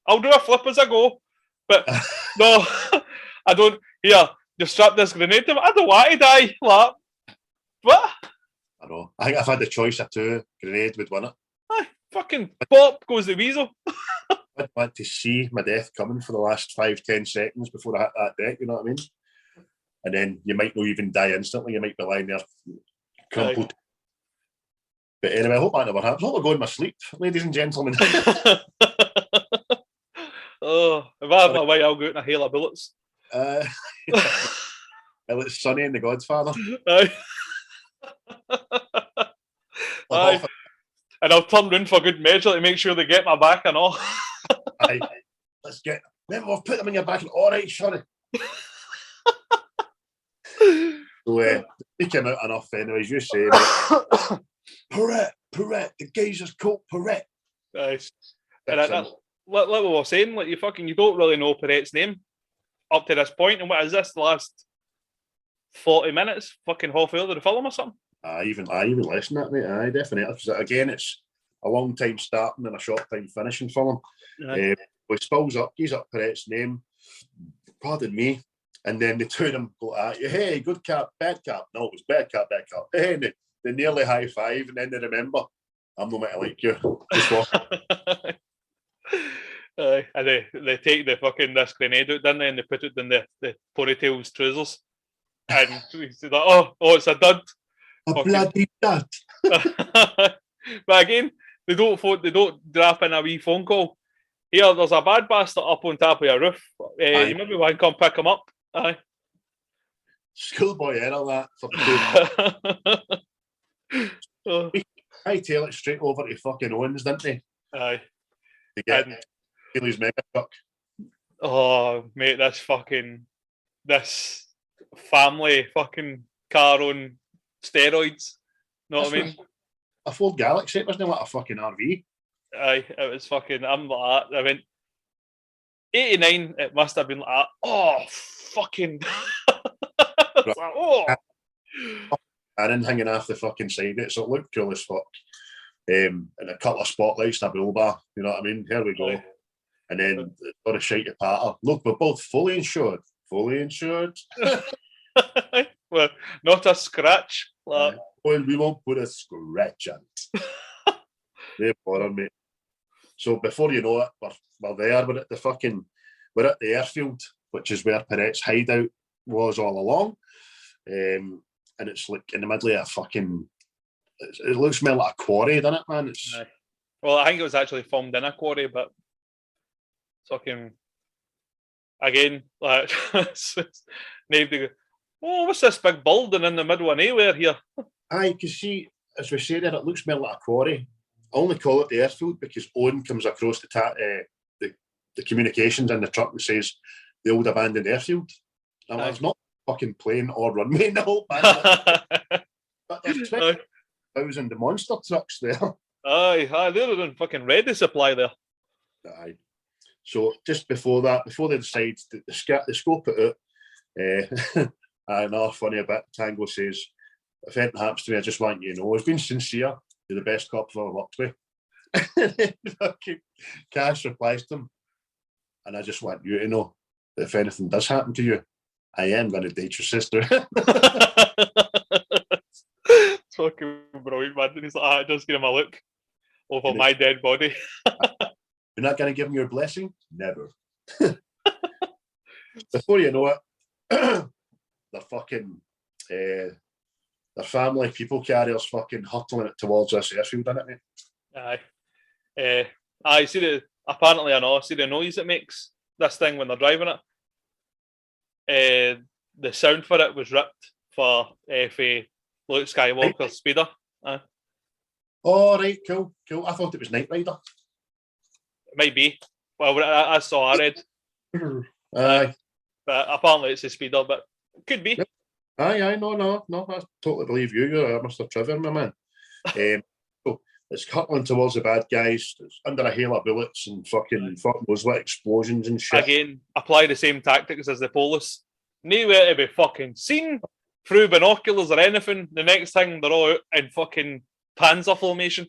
Speaker 1: I'll do a flip as I go. But no, I don't. Here, you've strapped this grenade to me. I don't want to die. Like, what?
Speaker 3: I know. I think if I had the choice of two, grenade would win it.
Speaker 1: Aye, fucking pop goes the weasel.
Speaker 3: I'd want to see my death coming for the last 5-10 seconds before I hit that deck, you know what I mean? And then you might not even die instantly, you might be lying there crumpled. Aye. But anyway, I hope that never happens. I hope I go in my sleep, ladies and gentlemen.
Speaker 1: Oh, if I have my way, I'll go out in a hail of bullets.
Speaker 3: Well, it's Sonny and the Godfather.
Speaker 1: Aye. Aye. And I'll turn round for good measure to make sure they get my back and all.
Speaker 3: Aye, let's get. Remember, I've put them in your back. And, all right, sorry. So they came out enough anyway, as you say. Perrette, the guys just called Perrette.
Speaker 1: Nice. And like we were saying, like you don't really know Perrette's name up to this point. And what is this? The last 40 minutes? Fucking half hour of the film or something?
Speaker 3: Even less than that, mate. Aye, definitely. Because again, it's a long time starting and a short time finishing for him. We spills up, gives up Perrette's name. Pardon me. And then the two of them go at you. Hey, good cap, bad cap. No, it was bad cap, bad cap. Hey, and they nearly high five, and then they remember, I'm not meant to like you. Just walk.
Speaker 1: And they take the fucking this grenade out, didn't they? And they put it in the ponytail's trousers. And he's like, oh, it's a dud.
Speaker 3: A bloody dud.
Speaker 1: But again, they don't drop in a wee phone call. Here, there's a bad bastard up on top of your roof. You maybe want to come pick him up. Aye.
Speaker 3: Schoolboy error that for the two. I tail it straight over to fucking Owens, didn't they?
Speaker 1: Aye.
Speaker 3: To get Haley's mega truck.
Speaker 1: Oh, mate, this family fucking car on steroids. Know what I mean?
Speaker 3: A Ford Galaxy, it wasn't like a fucking RV.
Speaker 1: Aye, it was fucking, I'm like that. I went, 89, it must have been like that. Oh, fucking. It's like, oh.
Speaker 3: Aaron hanging off the fucking side of it, so it looked cool as fuck. And a couple of spotlights and a bull bar, you know what I mean? Here we go. Aye. And then got a shite to patter. Look, we're both fully insured. Fully insured.
Speaker 1: Well, not a scratch. Like.
Speaker 3: Well, we won't put a scratch on it. They bother me. So before you know it, we're there. We're at the airfield, which is where Perrette's hideout was all along. And it's like in the middle of a fucking. It looks more like a quarry, doesn't it, man?
Speaker 1: Well, I think it was actually filmed in a quarry, but fucking again, like nobody go, oh, what's this big building in the middle of nowhere here?
Speaker 3: Aye, because see, as we say there, it looks more like a quarry. I only call it the airfield because Owen comes across the communications in the truck and says the old abandoned airfield. Now, there's not a fucking plane or runway in the whole band. But there's 20,000 monster trucks there.
Speaker 1: Aye, they're in fucking ready supply there.
Speaker 3: Aye. So just before they decide to scope it out, another funny bit, Tango says, if anything happens to me, I just want you to know, I've been sincere. You're the best cop I've ever worked with. And then fucking Cash replies to him, and I just want you to know that if anything does happen to you, I am going to date your sister.
Speaker 1: It's fucking brilliant, man. And he's like, just give him a look over my dead body.
Speaker 3: You're not going to give him your blessing? Never. Before you know it, they're fucking... their family people carriers fucking hurtling it towards this airfield, isn't it, mate?
Speaker 1: Aye. Apparently I know, see the noise it makes, this thing when they're driving it. The sound for it was ripped for Luke Skywalker's speeder.
Speaker 3: Oh, right, cool. I thought it was Knight Rider.
Speaker 1: It might be. Well, I saw, I read.
Speaker 3: Aye.
Speaker 1: But apparently it's a speeder, but it could be.
Speaker 3: Yep. Aye, no, I totally believe you. You're Mr. Trevor, my man. So it's hurtling towards the bad guys. It's under a hail of bullets and fucking those what explosions and shit.
Speaker 1: Again, apply the same tactics as the police. Nowhere to be fucking seen through binoculars or anything. The next thing, they're all out in fucking panzer formation.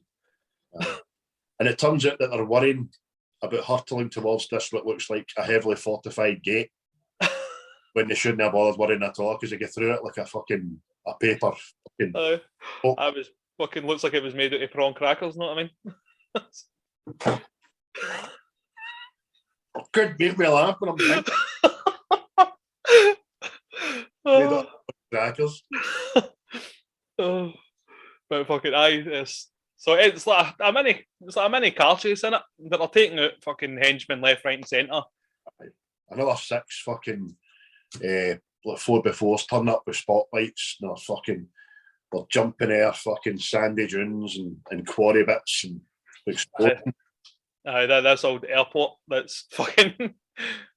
Speaker 3: And it turns out that they're worrying about hurtling towards this what looks like a heavily fortified gate. When they shouldn't have bothered worrying at all because they get through it like a paper.
Speaker 1: I was fucking looks like it was made out of prawn crackers, know what I mean?
Speaker 3: Could make me laugh when I'm thinking. Made up crackers.
Speaker 1: But fucking so it's like a mini car chase in it, but they're taking out fucking henchmen left, right, and centre.
Speaker 3: Another 6 fucking like 4x4s turn up with spotlights. No fucking They're jumping air, fucking sandy dunes and quarry bits and exploding.
Speaker 1: That's old airport. That's fucking.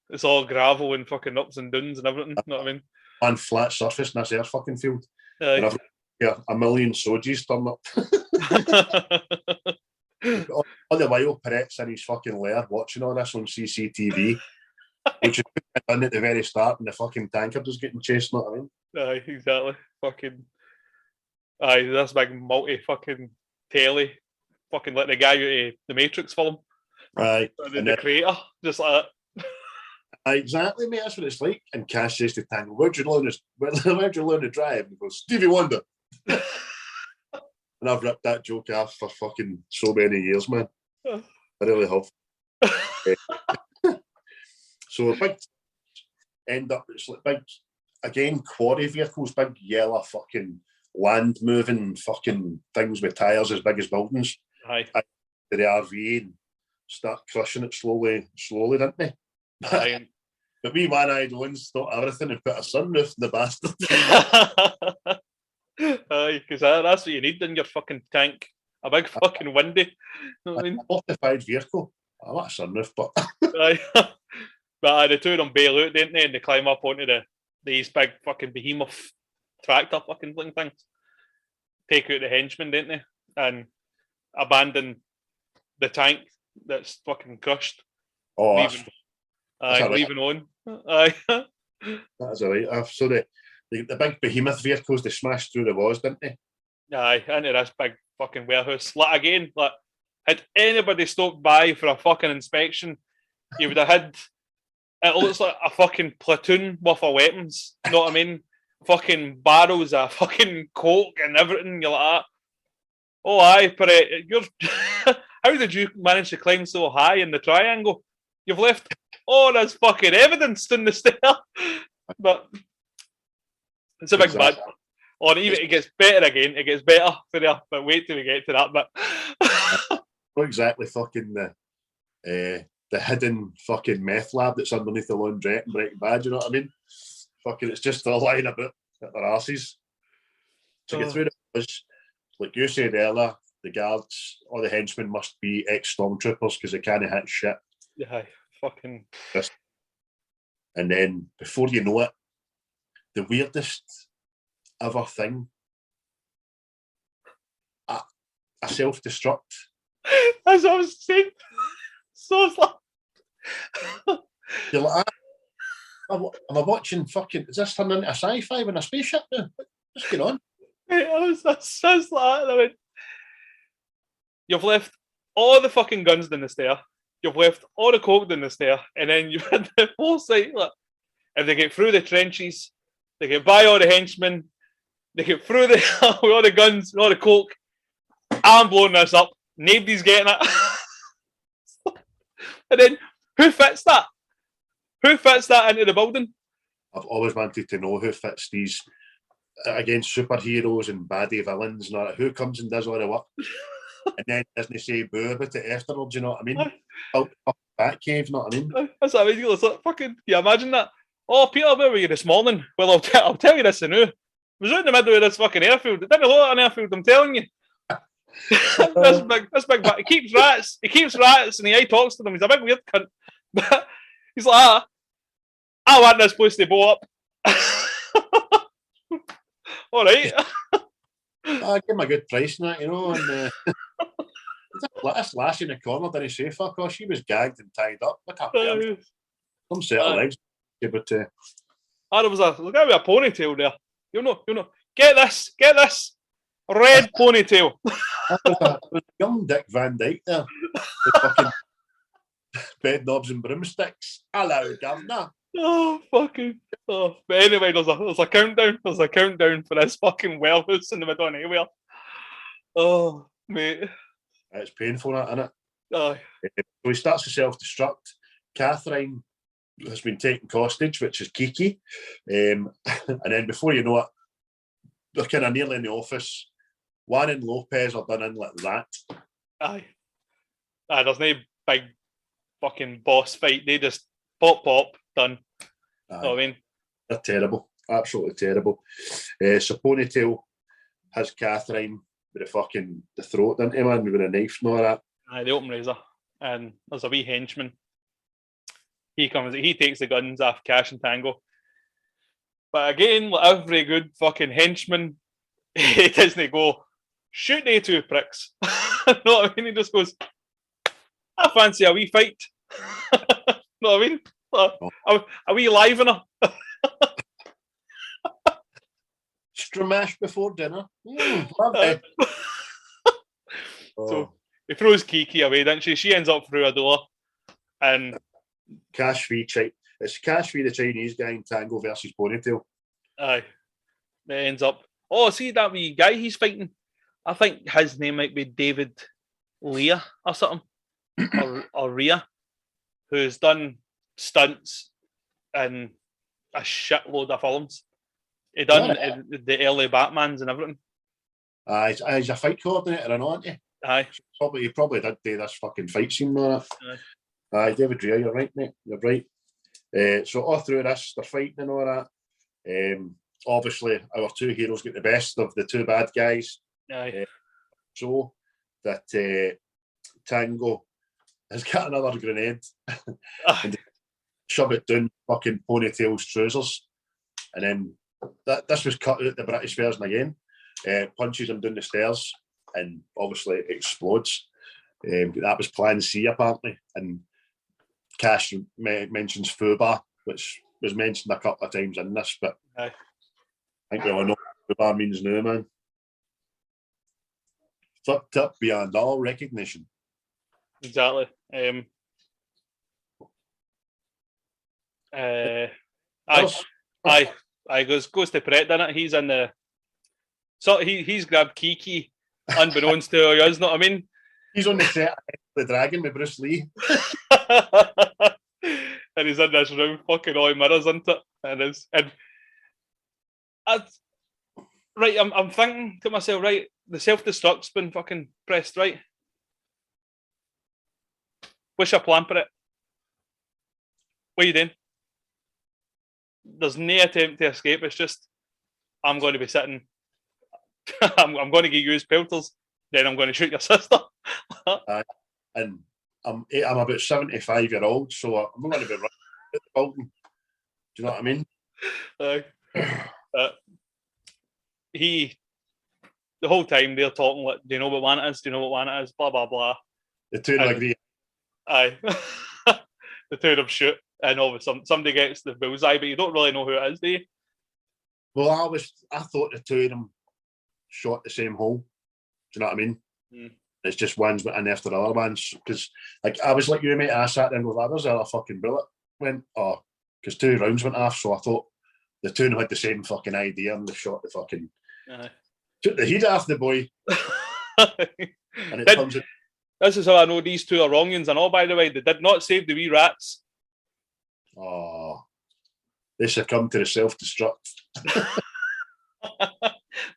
Speaker 1: It's all gravel and fucking ups and downs and everything. You know what I mean?
Speaker 3: On flat surface in this air fucking field.
Speaker 1: Aye.
Speaker 3: And I've got a million sojis turn up. All the while, Peret's in his fucking lair watching all this on CCTV, which is done at the very start, and the fucking tanker was getting chased. Know what I mean?
Speaker 1: Aye, exactly. Fucking. Aye, this big multi fucking telly, fucking let the guy out of the Matrix film.
Speaker 3: Right.
Speaker 1: The creator, just like that.
Speaker 3: Exactly, mate. That's what it's like. And Cash says to Tango, where'd you learn to drive? He goes, Stevie Wonder. And I've ripped that joke off for fucking so many years, man. I really have. So a big end up, it's like big, again, quarry vehicles, big yellow fucking land moving fucking things with tyres as big as buildings.
Speaker 1: Aye.
Speaker 3: To the RV and start crushing it slowly, didn't they?
Speaker 1: Aye.
Speaker 3: But me, one-eyed ones, thought everything and put a sunroof in the bastard.
Speaker 1: Aye, because that's what you need in your fucking tank. A big fucking windy. You know what I mean?
Speaker 3: A modified vehicle. I want a sunroof, but
Speaker 1: Aye. But the two of them bail out, didn't they? And they climb up onto these big fucking behemoth tractor fucking things. Take out the henchmen, didn't they? And abandon the tank that's fucking crushed.
Speaker 3: oh,
Speaker 1: Leaving on. Aye.
Speaker 3: That's all right. So the big behemoth vehicles, they smashed through the walls, didn't they?
Speaker 1: Aye, into this big fucking warehouse. Like again, like had anybody stopped by for a fucking inspection, you would have had. It looks like a fucking platoon worth of weapons. You know what I mean? Fucking barrels of fucking coke and everything. You're like, oh aye, but you're. How did you manage to climb so high in the triangle? You've left all this fucking evidence in the stair. But it's a big bad. Or even it gets better again. It gets better for you. But wait till we get to that bit.
Speaker 3: Not exactly fucking the hidden fucking meth lab that's underneath the laundrette and Breaking Bad, you know what I mean? Fucking, it's just all lying about at their asses. To get through the bus, like you said earlier, the guards or the henchmen must be ex-stormtroopers because they can't hit shit.
Speaker 1: Yeah, fucking.
Speaker 3: And then before you know it, the weirdest ever thing, a self-destruct.
Speaker 1: As I was saying. So it's like...
Speaker 3: You're like, am I watching fucking, is this turning into a sci-fi with a spaceship now? What's going on?
Speaker 1: I was like that. I went, you've left all the fucking guns in the stair. You've left all the coke in the stair. And then you've had the whole site. Like, if they get through the trenches, they get by all the henchmen, they get through all the guns, all the coke. I'm blowing this up. Nobody's getting it. And then, who fits that? Who fits that into the building?
Speaker 3: I've always wanted to know who fits these against superheroes and baddie villains and all that. Who comes and does all the work? And then doesn't say boo about it afterwards, you know what I mean? That cave, you know what I mean?
Speaker 1: That's what I mean. It's like, fucking, you imagine that? Oh, Peter, where were you this morning? Well, I'll tell you this now. I was out in the middle of this fucking airfield. It didn't look like an airfield, I'm telling you. This big, he keeps rats, and he talks to them. He's a big weird cunt. But he's like, I want this place to blow up. All right.
Speaker 3: I give him a good price in that, you know. And this lassie in the corner didn't say fuck off. She was gagged and tied up. Look up there. Some set of legs. But
Speaker 1: there was a guy with a ponytail there. You know. Get this. Red ponytail.
Speaker 3: That was a young Dick Van Dyke there. With fucking bed knobs and broomsticks. Hello, governor.
Speaker 1: Oh, fucking. Oh. But anyway, there's a countdown. There's a countdown for this fucking warehouse in the middle of nowhere. Oh, mate.
Speaker 3: It's painful, that, isn't it?
Speaker 1: Aye.
Speaker 3: So he starts to self-destruct. Catherine has been taken hostage, which is Kiki. And then before you know it, they're kind of nearly in the office. Juan and Lopez are done in like that.
Speaker 1: Aye. There's no big fucking boss fight. They just pop, done. You know what I mean?
Speaker 3: They're terrible. Absolutely terrible. So Ponytail has Catherine with the throat, didn't he, man, with a knife and all that.
Speaker 1: Aye, the open razor. And there's a wee henchman. He takes the guns off Cash and Tango. But again, like every good fucking henchman, he doesn't go, shoot they two pricks. Know what I mean? He just goes, I fancy a wee fight. Know what I mean? A wee livener.
Speaker 3: Stramash before dinner. Love
Speaker 1: So he throws Kiki away, doesn't she? She ends up through a door. And
Speaker 3: Cash v. It's Cash v. the Chinese guy in Tango versus Ponytail.
Speaker 1: Aye. It ends up. Oh, see that wee guy he's fighting? I think his name might be David Leah or something. or Rhea, who's done stunts in a shitload of films. He done the early Batmans and everything.
Speaker 3: He's a fight coordinator, I know, isn't he?
Speaker 1: Aye.
Speaker 3: He probably did do this fucking fight scene, man. Aye, David Rhea, you're right, mate. You're right. So all through this, they're fighting and all that. Obviously, our two heroes get the best of the two bad guys.
Speaker 1: Aye.
Speaker 3: So that Tango has got another grenade and shove it down fucking Ponytail's trousers. And then this was cut out the British version again. Punches him down the stairs and obviously it explodes. That was Plan C apparently. And Cash mentions Fubar, which was mentioned a couple of times in this, but
Speaker 1: Aye.
Speaker 3: I think we all know what Fubar means now, man. Fucked up beyond all recognition.
Speaker 1: Exactly. Goes to Pret, doesn't it? He's in the. So he's grabbed Kiki, unbeknownst to us, know what I mean?
Speaker 3: He's on the set of The Dragon with Bruce Lee.
Speaker 1: And he's in this room, fucking all mirrors, isn't it? Right, I'm thinking to myself, right, the self-destruct's been fucking pressed, right? What's your plan for it? What are you doing? There's no attempt to escape. It's just, I'm going to be sitting. I'm going to get used pelters. Then I'm going to shoot your sister.
Speaker 3: And I'm about 75-year-old, so I'm not going to be running at the building. Do you know what I mean?
Speaker 1: The whole time they're talking like, do you know what one it is? Do you know what one it is? Blah blah blah.
Speaker 3: The two agree.
Speaker 1: Aye. The two of them shoot, and obviously somebody gets the bullseye, but you don't really know who it is, do you?
Speaker 3: Well, I thought the two of them shot the same hole. Do you know what I mean? It's just one's went in after the other ones. Because like I was like you, mate, I sat there and was there's a fucking bullet went, because 2 rounds went off, so I thought the two of them had the same fucking idea and they shot the fucking took the heat off the boy. And it comes in.
Speaker 1: This is how I know these two are wrongins and all, by the way. They did not save the wee rats.
Speaker 3: Oh, they succumbed to the self-destruct.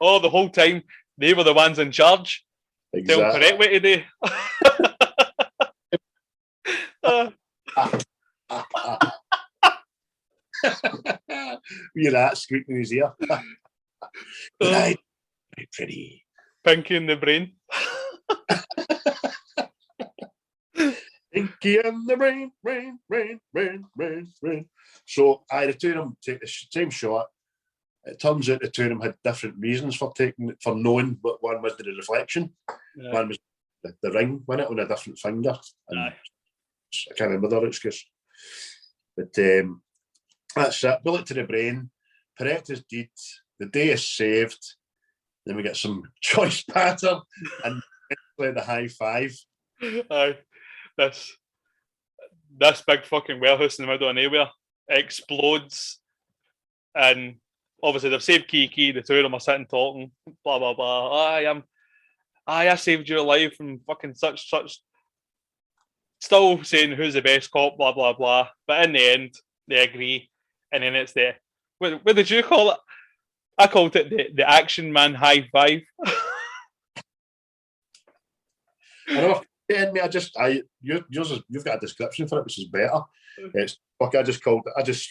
Speaker 1: Oh, the whole time they were the ones in charge.
Speaker 3: Exactly.
Speaker 1: Tell them correct way to do.
Speaker 3: Wee rat squeaking in his ear. Right, pretty.
Speaker 1: Pinky in the brain.
Speaker 3: Pinky in the brain. So the two of them take the same shot. It turns out the two of them had different reasons for knowing, but one was the reflection, one was the ring, wasn't it, on a different finger. And I can't remember the excuse. But that's it. Bullet to the brain. Perret is deed. The day is saved. Then we get some choice pattern and the high five.
Speaker 1: Aye. This big fucking warehouse in the middle of nowhere explodes, and obviously they've saved Kiki. The two of them are sitting talking, blah blah blah. I saved your life from fucking such. Still saying who's the best cop, blah blah blah. But in the end, they agree, and then it's what did you call it? I called it the action man high five.
Speaker 3: I know. You've got a description for it, which is better. It's like I just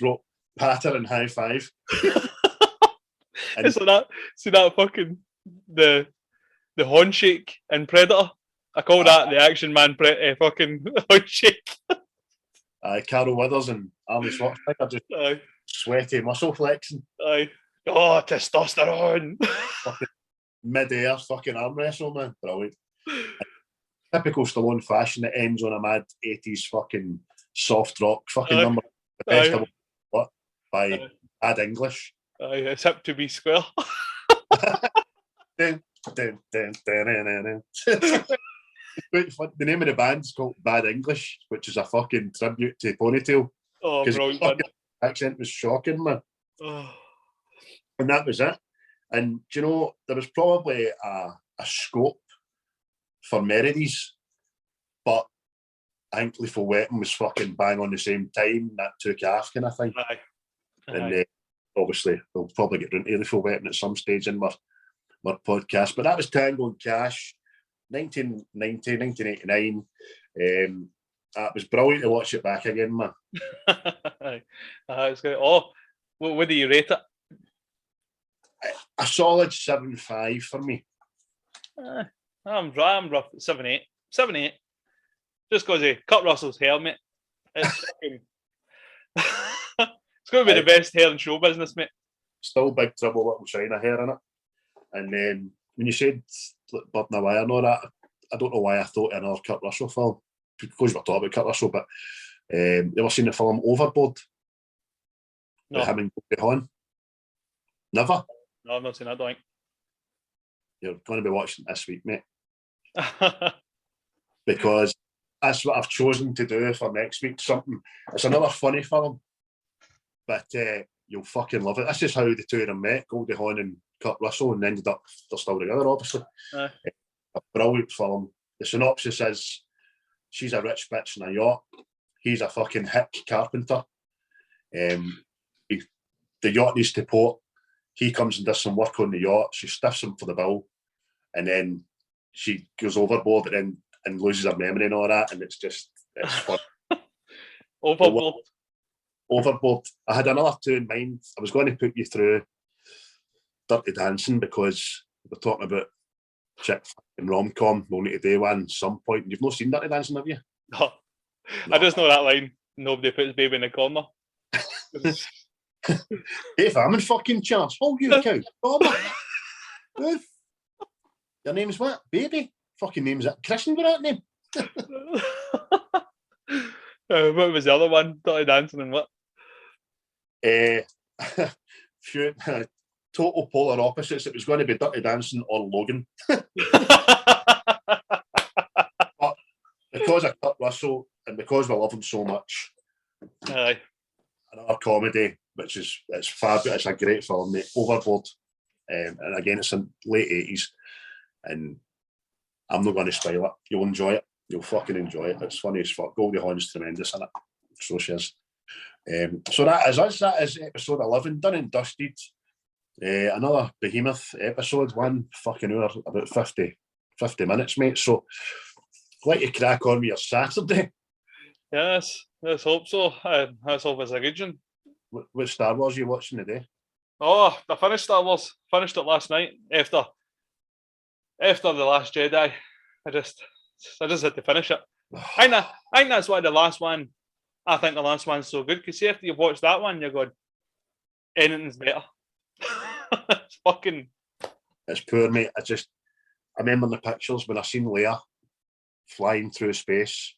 Speaker 3: wrote pattern and high five.
Speaker 1: And it's like that. See that fucking the handshake in Predator. I call that the Action Man fucking handshake.
Speaker 3: Carol Withers and Arnold Schwarzenegger just sweaty muscle flexing.
Speaker 1: Aye. Oh, testosterone.
Speaker 3: Fucking mid-air fucking arm wrestle, man. Brilliant. Typical Stallone fashion that ends on a mad 80s fucking soft rock fucking number. The best of what? By Bad English.
Speaker 1: Aye, it's hip to be square.
Speaker 3: Dun, dun, dun, dun, dun, dun. The name of the band's called Bad English, which is a fucking tribute to Ponytail.
Speaker 1: Oh, brilliant. His
Speaker 3: accent was shocking, man.
Speaker 1: Oh.
Speaker 3: And that was it. And do you know, there was probably a scope for melodies, but I think Lethal Weapon was fucking bang on the same time. That took off, kind of thing.
Speaker 1: Aye.
Speaker 3: And obviously, we'll probably get into Lethal Weapon at some stage in my podcast. But that was Tango Cash, 1990, 1989. It was brilliant to watch it back again, man.
Speaker 1: It's good. Oh, what do you rate it?
Speaker 3: A solid 7.5 for me.
Speaker 1: I'm rough 7.8. 7.8. Just because of Kurt Russell's hair, mate. It's fucking... It's going to be the best hair in show business, mate.
Speaker 3: Still Big Trouble Little China hair in it. And then when you said Bird in a Wire and all that, I don't know why I thought another Kurt Russell film, because we're talking about Kurt Russell, but you ever seen the film Overboard?
Speaker 1: No.
Speaker 3: With him and Goldie Hawn? Never?
Speaker 1: No, I've not seen that, don't think.
Speaker 3: You're going to be watching this week, mate. Because that's what I've chosen to do for next week. It's another funny film, but you'll fucking love it. This is how the two of them met, Goldie Hawn and Kurt Russell, and ended up, they're still together, obviously. A brilliant film. The synopsis is, she's a rich bitch in a yacht. He's a fucking hick carpenter. The yacht needs to port. He comes and does some work on the yacht. She stiffs him for the bill. And then she goes overboard and loses her memory and all that. And it's fun.
Speaker 1: Overboard.
Speaker 3: Overboard. I had another two in mind. I was going to put you through Dirty Dancing because we're talking about chick and rom-com. We'll need to do one at some point. You've not seen Dirty Dancing, have you?
Speaker 1: No. I just know that line. Nobody puts baby in the corner.
Speaker 3: If I'm in fucking charge, hold you cow. Your name's what? Baby? Fucking name's it. Christian with that name?
Speaker 1: What was the other one? Dirty Dancing and what?
Speaker 3: Total polar opposites. It was going to be Dirty Dancing or Logan. But because of Kurt Russell and because we love him so much, another comedy, it's fabulous. It's a great film, mate. Overboard. And again, it's in late 80s. And I'm not going to spoil it. You'll enjoy it. You'll fucking enjoy it. It's funny as fuck. Goldie Hawn's tremendous in it. So she is. So that is us. That is episode 11, done and dusted. Another behemoth episode, 1 fucking hour, about 50 minutes, mate. So, like to crack on with your Saturday.
Speaker 1: Yes, let's hope so. Let's hope it's a good one.
Speaker 3: What Star Wars are you watching today?
Speaker 1: Oh, I finished Star Wars. Finished it last night after The Last Jedi. I just had to finish it. I think that's why the last one. I think the last one's so good because see, after you've watched that one, you're going, anything's better. It's fucking.
Speaker 3: It's poor, mate. I remember the pictures when I seen Leia flying through space.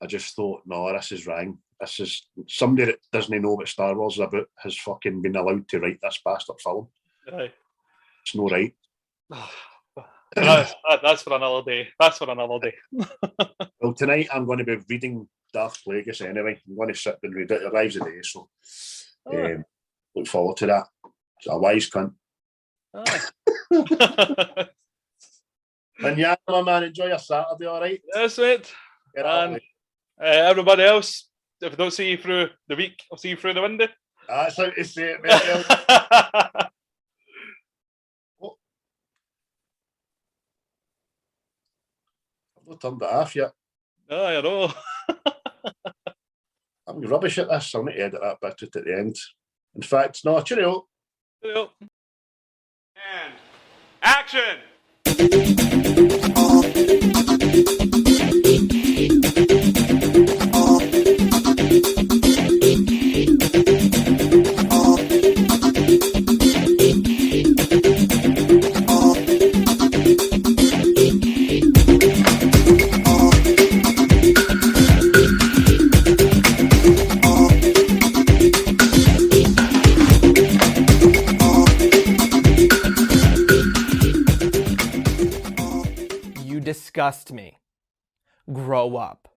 Speaker 3: I just thought, no, this is wrong. This is somebody that doesn't know what Star Wars is about has fucking been allowed to write this bastard film.
Speaker 1: Aye.
Speaker 3: It's no right.
Speaker 1: That's for another day. That's for another day.
Speaker 3: Well, tonight I'm going to be reading Darth Plagueis anyway. I'm going to sit and read it. It arrives today, so look forward to that. It's a wise cunt. And yeah, my man, enjoy your Saturday, all right?
Speaker 1: Yes, mate. And everybody else, if I don't see you through the week, I'll see you through the window.
Speaker 3: That's how to say it, mate. I've not turned it off yet.
Speaker 1: Oh, I know.
Speaker 3: I'm rubbish at this. I'll need to edit that bit at the end. In fact, no, cheerio.
Speaker 1: Cheerio. And Action!
Speaker 2: You disgust me. Grow up.